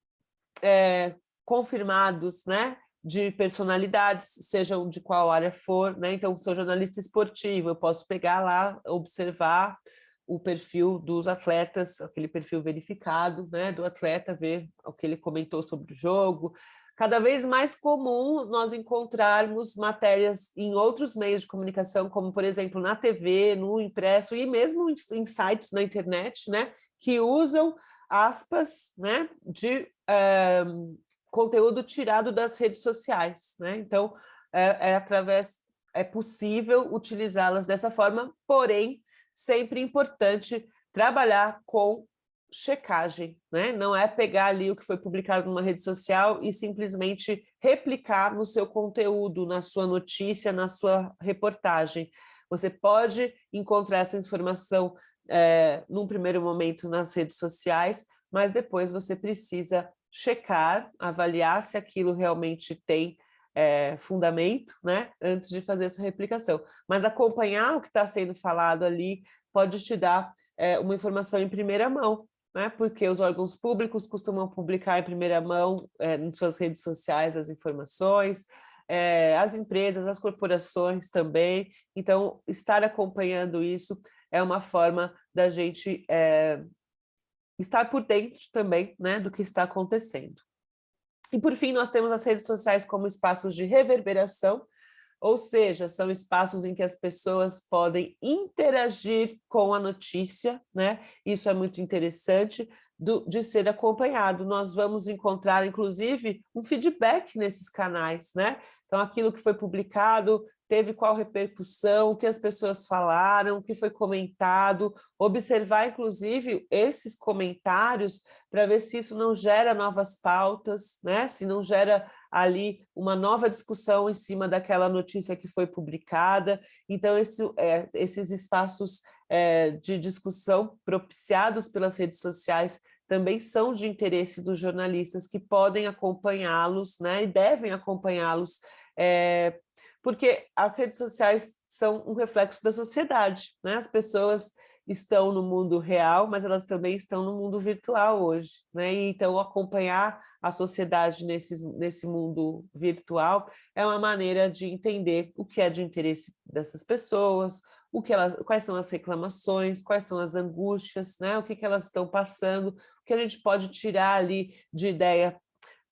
confirmados, né, de personalidades, sejam de qual área for, né? Então, sou jornalista esportivo, eu posso pegar lá, observar o perfil dos atletas, aquele perfil verificado, né, do atleta, ver o que ele comentou sobre o jogo. Cada vez mais comum nós encontrarmos matérias em outros meios de comunicação, como, por exemplo, na TV, no impresso e mesmo em sites na internet, né, que usam aspas, né, de conteúdo tirado das redes sociais, né? Então, é possível utilizá-las dessa forma, porém, sempre importante trabalhar com checagem, né? Não é pegar ali o que foi publicado numa rede social e simplesmente replicar no seu conteúdo, na sua notícia, na sua reportagem. Você pode encontrar essa informação num primeiro momento nas redes sociais, mas depois você precisa checar, avaliar se aquilo realmente tem fundamento, né, antes de fazer essa replicação. Mas acompanhar o que está sendo falado ali pode te dar uma informação em primeira mão, né, porque os órgãos públicos costumam publicar em primeira mão em suas redes sociais as informações, as empresas, as corporações também. Então, estar acompanhando isso é uma forma da gente estar por dentro também, né, do que está acontecendo. E, por fim, nós temos as redes sociais como espaços de reverberação, ou seja, são espaços em que as pessoas podem interagir com a notícia, né? Isso é muito interessante de ser acompanhado. Nós vamos encontrar, inclusive, um feedback nesses canais, né? Então, aquilo que foi publicado teve qual repercussão, o que as pessoas falaram, o que foi comentado, observar, inclusive, esses comentários para ver se isso não gera novas pautas, né? Se não gera ali uma nova discussão em cima daquela notícia que foi publicada. Então, esses espaços de discussão propiciados pelas redes sociais também são de interesse dos jornalistas, que podem acompanhá-los, né, e devem acompanhá-los, porque as redes sociais são um reflexo da sociedade, né? As pessoas estão no mundo real, mas elas também estão no mundo virtual hoje, né? E então, acompanhar a sociedade nesse mundo virtual é uma maneira de entender o que é de interesse dessas pessoas, quais são as reclamações, quais são as angústias, né? O que elas estão passando, o que a gente pode tirar ali de ideia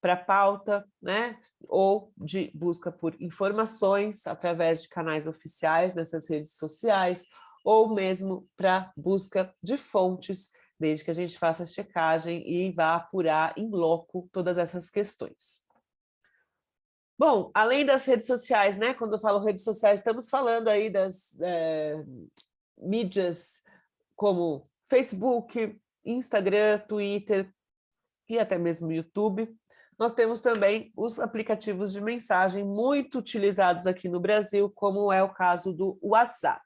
para pauta, né? Ou de busca por informações através de canais oficiais nessas redes sociais, ou mesmo para busca de fontes, desde que a gente faça a checagem e vá apurar em loco todas essas questões. Bom, além das redes sociais, né? Quando eu falo redes sociais, estamos falando aí das mídias como Facebook, Instagram, Twitter e até mesmo YouTube. Nós temos também os aplicativos de mensagem muito utilizados aqui no Brasil, como é o caso do WhatsApp.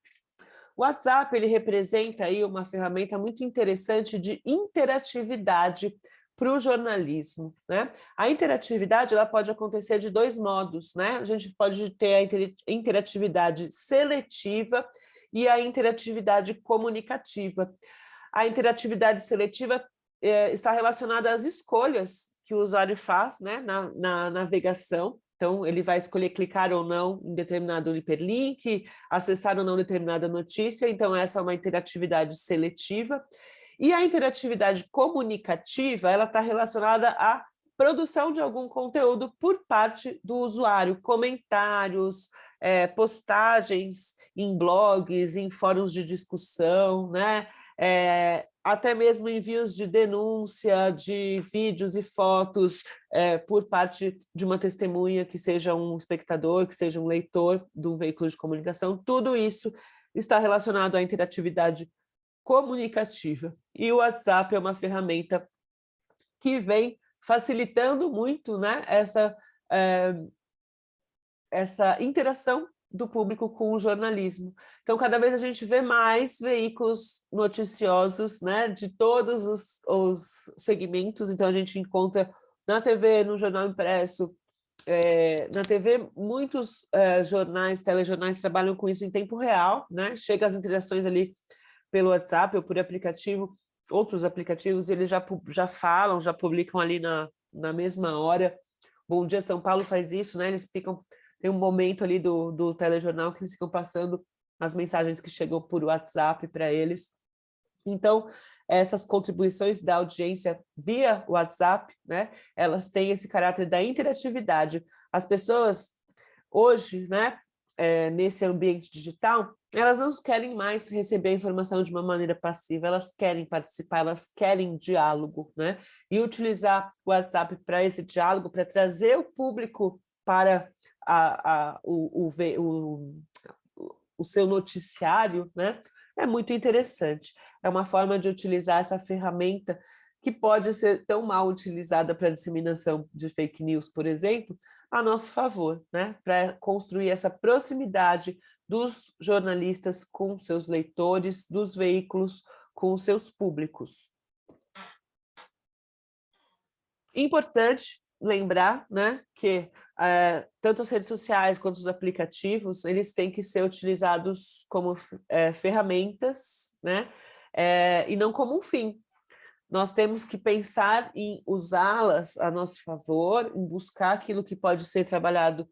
O WhatsApp, ele representa aí uma ferramenta muito interessante de interatividade para o jornalismo, né? A interatividade, ela pode acontecer de dois modos, né? A gente pode ter a interatividade seletiva e a interatividade comunicativa. A interatividade seletiva está relacionada às escolhas que o usuário faz, né, na navegação. Então, ele vai escolher clicar ou não em determinado hiperlink, acessar ou não determinada notícia. Então, essa é uma interatividade seletiva. E a interatividade comunicativa, ela está relacionada à produção de algum conteúdo por parte do usuário, comentários, postagens em blogs, em fóruns de discussão, né? Até mesmo envios de denúncia, de vídeos e fotos por parte de uma testemunha, que seja um espectador, que seja um leitor de um veículo de comunicação. Tudo isso está relacionado à interatividade comunicativa. E o WhatsApp é uma ferramenta que vem facilitando muito, né, essa interação do público com o jornalismo. Então, cada vez a gente vê mais veículos noticiosos, né, de todos os segmentos. Então, a gente encontra na TV, no jornal impresso, na TV, muitos jornais, telejornais trabalham com isso em tempo real, né? Chega as interações ali pelo WhatsApp ou por aplicativo, outros aplicativos, eles já falam, já publicam ali na mesma hora. Bom Dia São Paulo faz isso, né? Eles ficam, tem um momento ali do telejornal que eles ficam passando as mensagens que chegam por WhatsApp para eles. Então, essas contribuições da audiência via WhatsApp, né, elas têm esse caráter da interatividade. As pessoas, hoje, né, nesse ambiente digital, elas não querem mais receber a informação de uma maneira passiva, elas querem participar, elas querem diálogo, né? E utilizar o WhatsApp para esse diálogo, para trazer o público para o seu noticiário, né? É muito interessante. É uma forma de utilizar essa ferramenta que pode ser tão mal utilizada para a disseminação de fake news, por exemplo, a nosso favor, né? Para construir essa proximidade dos jornalistas com seus leitores, dos veículos com seus públicos. Importante lembrar, né, que tanto as redes sociais quanto os aplicativos, eles têm que ser utilizados como ferramentas, né, e não como um fim. Nós temos que pensar em usá-las a nosso favor, em buscar aquilo que pode ser trabalhado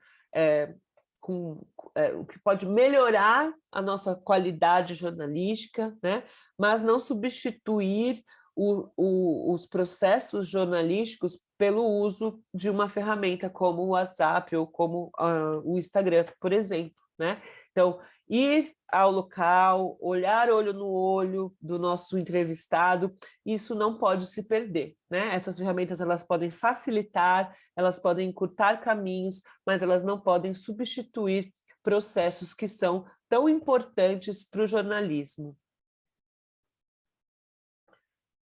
o que pode melhorar a nossa qualidade jornalística, né? Mas não substituir os processos jornalísticos pelo uso de uma ferramenta como o WhatsApp ou como o Instagram, por exemplo, né? Então, ir ao local, olhar olho no olho do nosso entrevistado, isso não pode se perder, né? Essas ferramentas, elas podem facilitar, elas podem encurtar caminhos, mas elas não podem substituir processos que são tão importantes para o jornalismo.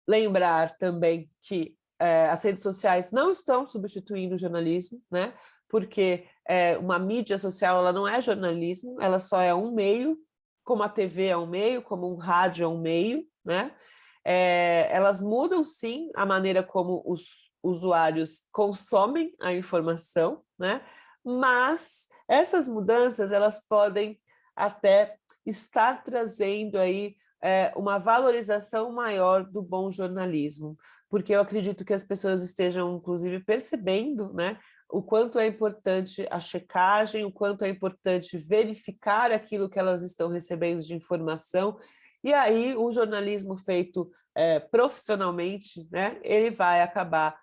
Lembrar também que as redes sociais não estão substituindo o jornalismo, né? Porque uma mídia social, ela não é jornalismo, ela só é um meio, como a TV é um meio, como um rádio é um meio, né? Elas mudam, sim, a maneira como os usuários consomem a informação, né? Mas essas mudanças, elas podem até estar trazendo aí uma valorização maior do bom jornalismo, porque eu acredito que as pessoas estejam, inclusive, percebendo, né, o quanto é importante a checagem, o quanto é importante verificar aquilo que elas estão recebendo de informação, e aí o jornalismo feito profissionalmente, né, ele vai acabar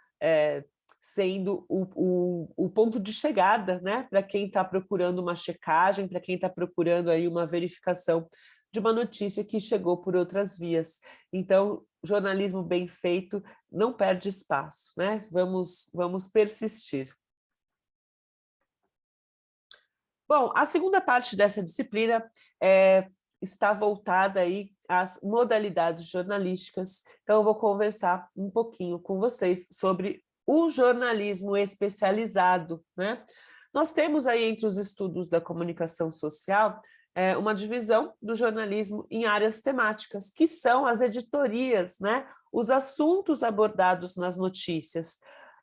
sendo o ponto de chegada, né, para quem está procurando uma checagem, para quem está procurando aí uma verificação de uma notícia que chegou por outras vias. Então, jornalismo bem feito não perde espaço, né? Vamos persistir. Bom, a segunda parte dessa disciplina está voltada aí às modalidades jornalísticas. Então, eu vou conversar um pouquinho com vocês sobre o jornalismo especializado, né? Nós temos aí entre os estudos da comunicação social uma divisão do jornalismo em áreas temáticas, que são as editorias, né? Os assuntos abordados nas notícias.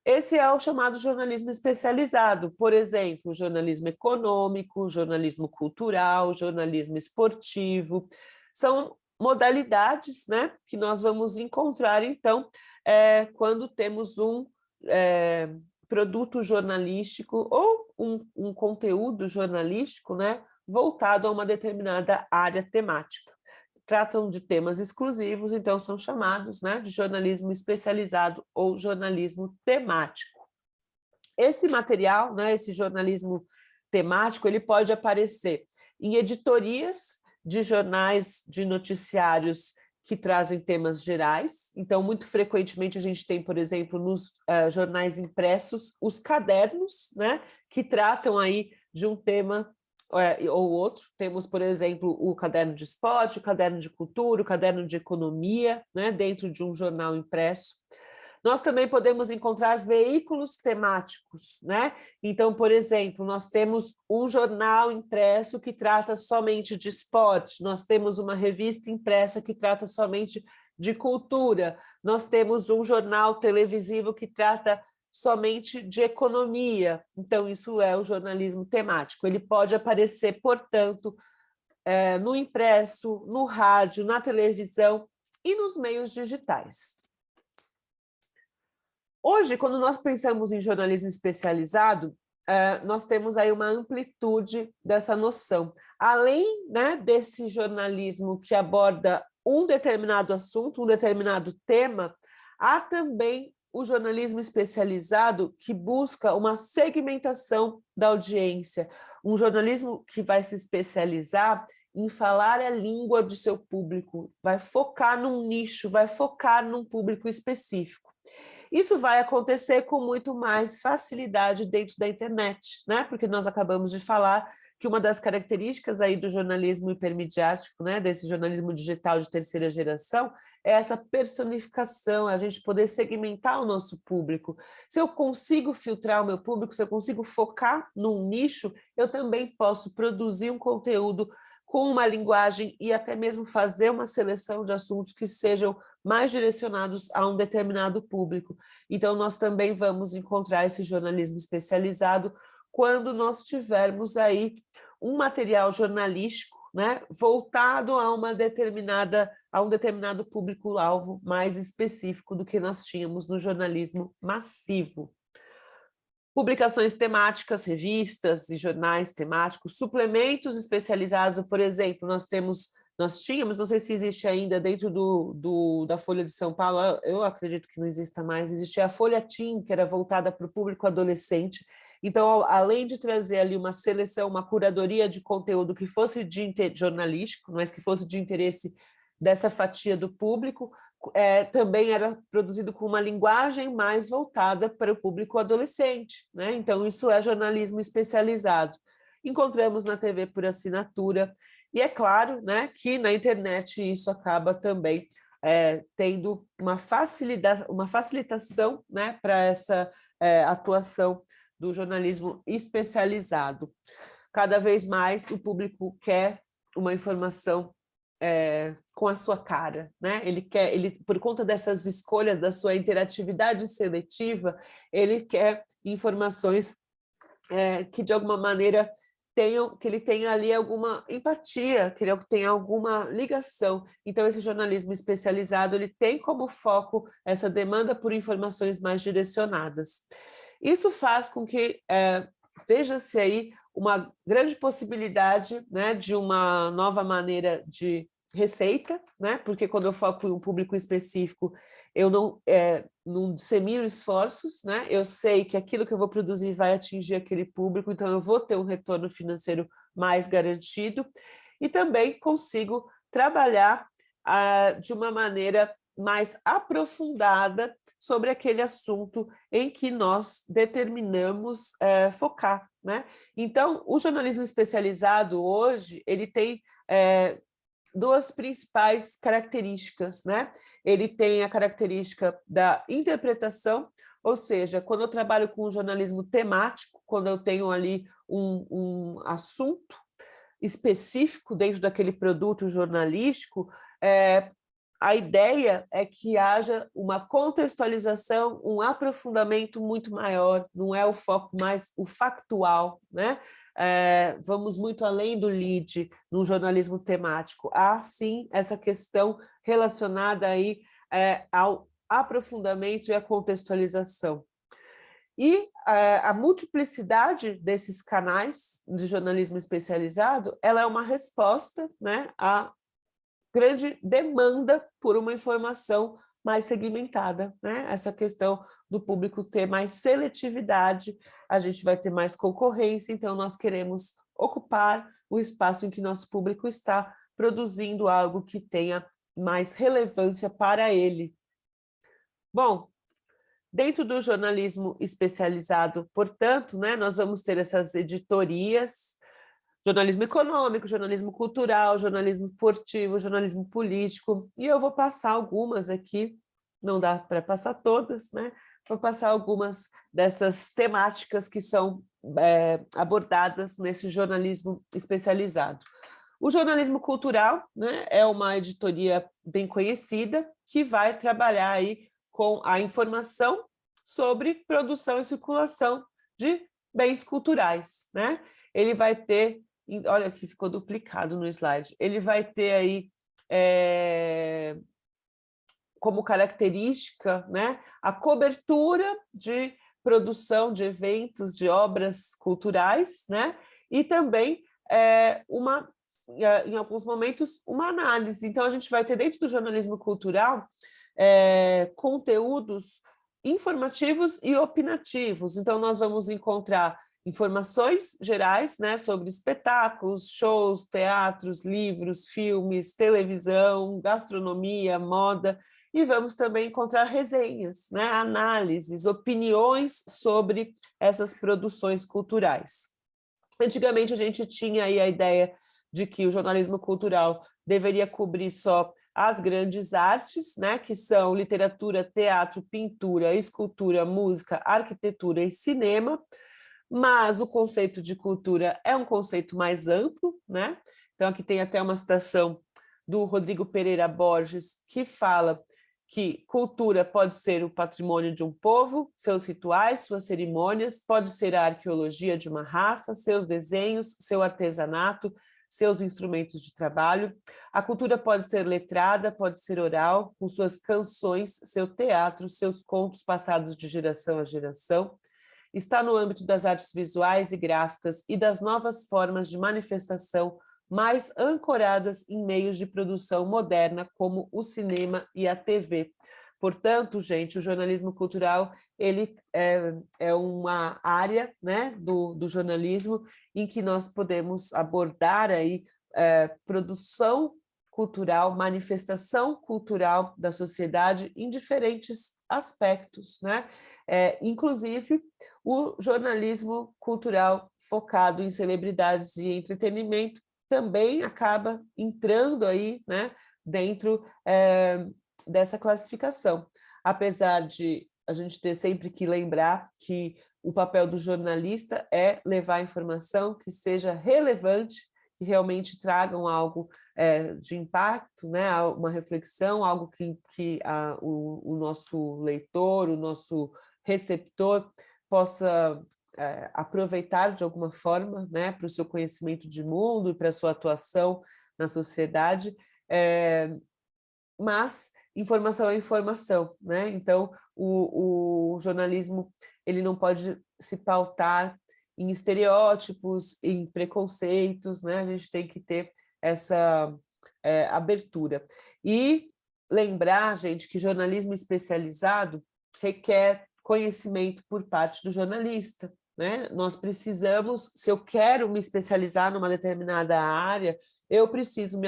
Esse é o chamado jornalismo especializado, por exemplo, jornalismo econômico, jornalismo cultural, jornalismo esportivo. São modalidades, né, que nós vamos encontrar, então, quando temos um produto jornalístico ou um conteúdo jornalístico, né, voltado a uma determinada área temática. Tratam de temas exclusivos, então são chamados, né, de jornalismo especializado ou jornalismo temático. Esse material, né, esse jornalismo temático, ele pode aparecer em editorias de jornais, de noticiários que trazem temas gerais. Então, muito frequentemente a gente tem, por exemplo, nos jornais impressos, os cadernos, né, que tratam aí de um tema ou outro. Temos, por exemplo, o caderno de esporte, o caderno de cultura, o caderno de economia, né, dentro de um jornal impresso. Nós também podemos encontrar veículos temáticos, né? Então, por exemplo, nós temos um jornal impresso que trata somente de esporte, nós temos uma revista impressa que trata somente de cultura, nós temos um jornal televisivo que trata somente de economia. Então, isso é o jornalismo temático. Ele pode aparecer, portanto, no impresso, no rádio, na televisão e nos meios digitais. Hoje, quando nós pensamos em jornalismo especializado, nós temos aí uma amplitude dessa noção. Além, né, desse jornalismo que aborda um determinado assunto, um determinado tema, há também o jornalismo especializado que busca uma segmentação da audiência, um jornalismo que vai se especializar em falar a língua de seu público, vai focar num nicho, vai focar num público específico. Isso vai acontecer com muito mais facilidade dentro da internet, né? Porque nós acabamos de falar que uma das características aí do jornalismo hipermediático, né, desse jornalismo digital de terceira geração, é essa personificação, a gente poder segmentar o nosso público. Se eu consigo filtrar o meu público, se eu consigo focar num nicho, eu também posso produzir um conteúdo com uma linguagem e até mesmo fazer uma seleção de assuntos que sejam mais direcionados a um determinado público. Então, nós também vamos encontrar esse jornalismo especializado quando nós tivermos aí um material jornalístico, né, voltado a um determinado público-alvo mais específico do que nós tínhamos no jornalismo massivo. Publicações temáticas, revistas e jornais temáticos, suplementos especializados, por exemplo, nós tínhamos, não sei se existe ainda dentro da Folha de São Paulo, eu acredito que não exista mais, existia a Folha Teen, que era voltada para o público adolescente. Então, além de trazer ali uma seleção, uma curadoria de conteúdo que fosse jornalístico, mas que fosse de interesse dessa fatia do público, também era produzido com uma linguagem mais voltada para o público adolescente, né? Então, isso é jornalismo especializado. Encontramos na TV por assinatura, e é claro, né, que na internet isso acaba também tendo uma facilitação, né, para essa atuação do jornalismo especializado. Cada vez mais o público quer uma informação com a sua cara, né? Por conta dessas escolhas, da sua interatividade seletiva, ele quer informações que de alguma maneira que ele tenha ali alguma empatia, que ele tenha alguma ligação. Então, esse jornalismo especializado, ele tem como foco essa demanda por informações mais direcionadas. Isso faz com que veja-se aí uma grande possibilidade, né, de uma nova maneira de receita, né, porque quando eu foco em um público específico, eu não dissemino esforços, né, eu sei que aquilo que eu vou produzir vai atingir aquele público, então eu vou ter um retorno financeiro mais garantido, e também consigo trabalhar de uma maneira mais aprofundada sobre aquele assunto em que nós determinamos focar, né? Então, o jornalismo especializado hoje, ele tem duas principais características, né? Ele tem a característica da interpretação, ou seja, quando eu trabalho com jornalismo temático, quando eu tenho ali um assunto específico dentro daquele produto jornalístico, a ideia é que haja uma contextualização, um aprofundamento muito maior, não é o foco mais o factual, né? Vamos muito além do lead no jornalismo temático. Há, sim, essa questão relacionada aí, ao aprofundamento e à contextualização. E a multiplicidade desses canais de jornalismo especializado, ela é uma resposta, né, a grande demanda por uma informação mais segmentada, né? Essa questão do público ter mais seletividade, a gente vai ter mais concorrência, então nós queremos ocupar o espaço em que nosso público está, produzindo algo que tenha mais relevância para ele. Bom, dentro do jornalismo especializado, portanto, né, nós vamos ter essas editorias, jornalismo econômico, jornalismo cultural, jornalismo esportivo, jornalismo político, e eu vou passar algumas aqui, não dá para passar todas, né? Vou passar algumas dessas temáticas que são abordadas nesse jornalismo especializado. O jornalismo cultural, né, é uma editoria bem conhecida que vai trabalhar aí com a informação sobre produção e circulação de bens culturais, né? Ele vai ter, olha aqui, ficou duplicado no slide, ele vai ter aí como característica, né, a cobertura de produção de eventos, de obras culturais, né, e também em alguns momentos, uma análise. Então, a gente vai ter dentro do jornalismo cultural conteúdos informativos e opinativos. Então, nós vamos encontrar informações gerais, né, sobre espetáculos, shows, teatros, livros, filmes, televisão, gastronomia, moda, e vamos também encontrar resenhas, né, análises, opiniões sobre essas produções culturais. Antigamente, a gente tinha aí a ideia de que o jornalismo cultural deveria cobrir só as grandes artes, né, que são literatura, teatro, pintura, escultura, música, arquitetura e cinema, mas o conceito de cultura é um conceito mais amplo, né? Então, aqui tem até uma citação do Rodrigo Pereira Borges, que fala que cultura pode ser o patrimônio de um povo, seus rituais, suas cerimônias, pode ser a arqueologia de uma raça, seus desenhos, seu artesanato, seus instrumentos de trabalho. A cultura pode ser letrada, pode ser oral, com suas canções, seu teatro, seus contos passados de geração a geração. Está no âmbito das artes visuais e gráficas e das novas formas de manifestação mais ancoradas em meios de produção moderna, como o cinema e a TV. Portanto, gente, o jornalismo cultural ele é uma área, né, do jornalismo em que nós podemos abordar aí, produção cultural, manifestação cultural da sociedade em diferentes aspectos, né? Inclusive o jornalismo cultural focado em celebridades e entretenimento também acaba entrando aí, né, dentro dessa classificação. Apesar de a gente ter sempre que lembrar que o papel do jornalista é levar informação que seja relevante, que realmente tragam algo de impacto, né, uma reflexão, algo que o nosso leitor, o nosso receptor possa aproveitar de alguma forma, né, para o seu conhecimento de mundo e para a sua atuação na sociedade, mas informação é informação, né? Então o jornalismo ele não pode se pautar em estereótipos, em preconceitos, né? A gente tem que ter essa abertura. E lembrar, gente, que jornalismo especializado requer conhecimento por parte do jornalista, né? Nós precisamos, se eu quero me especializar numa determinada área, eu preciso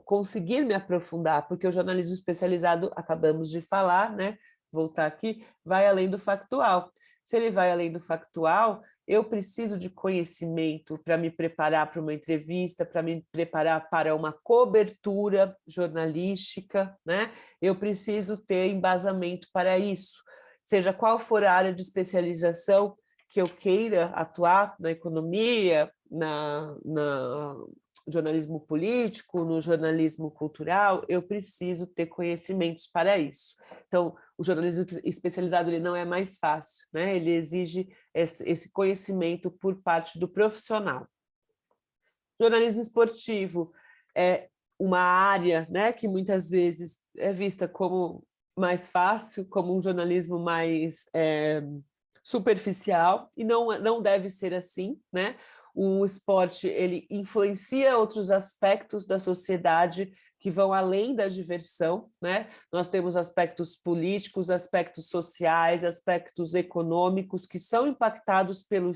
conseguir me aprofundar, porque o jornalismo especializado, acabamos de falar, né? Voltar aqui, vai além do factual. Se ele vai além do factual, eu preciso de conhecimento para me preparar para uma entrevista, para me preparar para uma cobertura jornalística, né? Eu preciso ter embasamento para isso. Seja qual for a área de especialização que eu queira atuar, na economia, na jornalismo político, no jornalismo cultural, eu preciso ter conhecimentos para isso. Então, o jornalismo especializado ele não é mais fácil, né? Ele exige esse conhecimento por parte do profissional. Jornalismo esportivo é uma área, né, que muitas vezes é vista como mais fácil, como um jornalismo mais superficial, e não deve ser assim, né? O esporte ele influencia outros aspectos da sociedade que vão além da diversão, né? Nós temos aspectos políticos, aspectos sociais, aspectos econômicos que são impactados pelo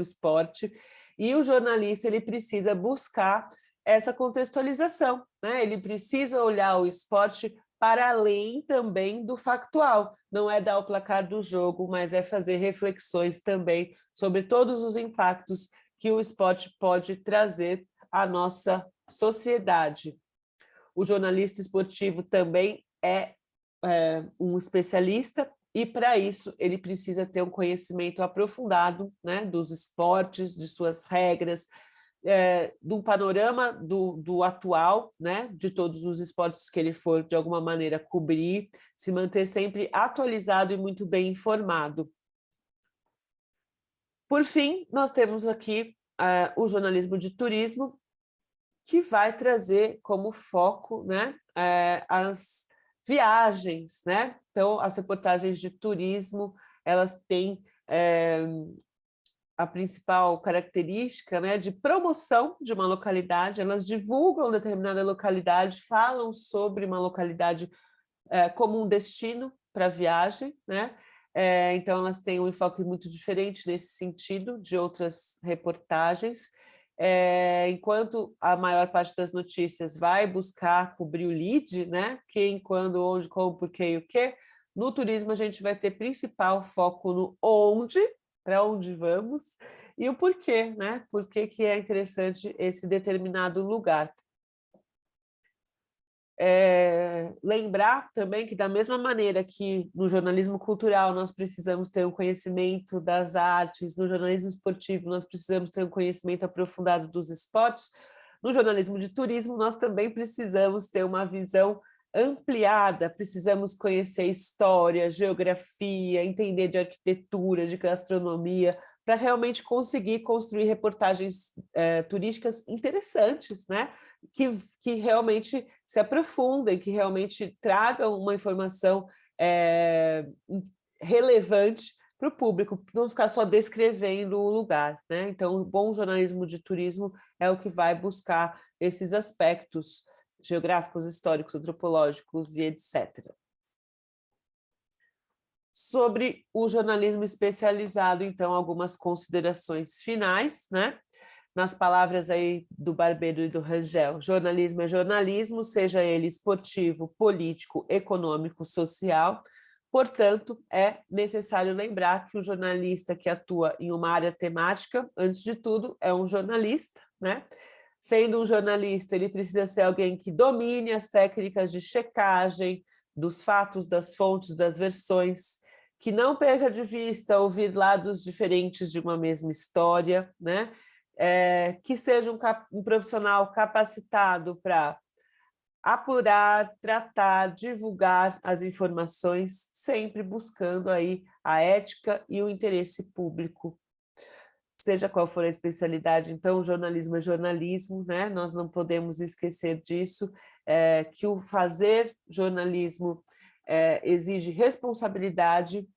esporte, e o jornalista ele precisa buscar essa contextualização, né? Ele precisa olhar o esporte para além também do factual. Não é dar o placar do jogo, mas é fazer reflexões também sobre todos os impactos que o esporte pode trazer à nossa sociedade. O jornalista esportivo também é um especialista e, para isso, ele precisa ter um conhecimento aprofundado, né, dos esportes, de suas regras, do panorama do atual, né, de todos os esportes que ele for, de alguma maneira, cobrir, se manter sempre atualizado e muito bem informado. Por fim, nós temos aqui o jornalismo de turismo, que vai trazer como foco, né, as viagens, né? Então, as reportagens de turismo, elas têm a principal característica, né, de promoção de uma localidade. Elas divulgam determinada localidade, falam sobre uma localidade como um destino para viagem, né? Então, elas têm um enfoque muito diferente nesse sentido de outras reportagens. Enquanto a maior parte das notícias vai buscar cobrir o lead, né? Quem, quando, onde, como, por quê e o quê, no turismo a gente vai ter principal foco no onde, para onde vamos, e o porquê, né? Por que que é interessante esse determinado lugar. Lembrar também que, da mesma maneira que no jornalismo cultural nós precisamos ter um conhecimento das artes, no jornalismo esportivo nós precisamos ter um conhecimento aprofundado dos esportes, no jornalismo de turismo nós também precisamos ter uma visão ampliada, precisamos conhecer história, geografia, entender de arquitetura, de gastronomia, para realmente conseguir construir reportagens turísticas interessantes, né? Que realmente se aprofundem, que realmente tragam uma informação relevante para o público, não ficar só descrevendo o lugar, né? Então, o bom jornalismo de turismo é o que vai buscar esses aspectos geográficos, históricos, antropológicos e etc. Sobre o jornalismo especializado, então, algumas considerações finais, né? Nas palavras aí do Barbeiro e do Rangel, jornalismo é jornalismo, seja ele esportivo, político, econômico, social. Portanto, é necessário lembrar que o jornalista que atua em uma área temática, antes de tudo, é um jornalista, né? Sendo um jornalista, ele precisa ser alguém que domine as técnicas de checagem dos fatos, das fontes, das versões, que não perca de vista ouvir lados diferentes de uma mesma história, né? Que seja um profissional capacitado para apurar, tratar, divulgar as informações, sempre buscando aí a ética e o interesse público, seja qual for a especialidade. Então, o jornalismo é jornalismo, né? Nós não podemos esquecer disso, que o fazer jornalismo exige responsabilidade,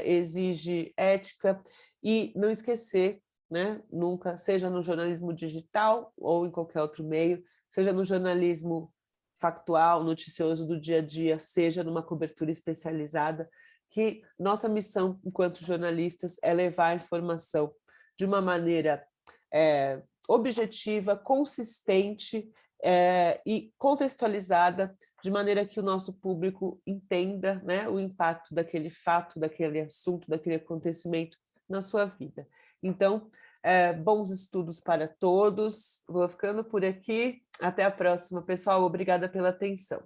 exige ética, e não esquecer, né, nunca, seja no jornalismo digital ou em qualquer outro meio, seja no jornalismo factual, noticioso do dia a dia, seja numa cobertura especializada, que nossa missão enquanto jornalistas é levar a informação de uma maneira objetiva, consistente e contextualizada, de maneira que o nosso público entenda, né, o impacto daquele fato, daquele assunto, daquele acontecimento na sua vida. Então, bons estudos para todos. Vou ficando por aqui. Até a próxima, pessoal. Obrigada pela atenção.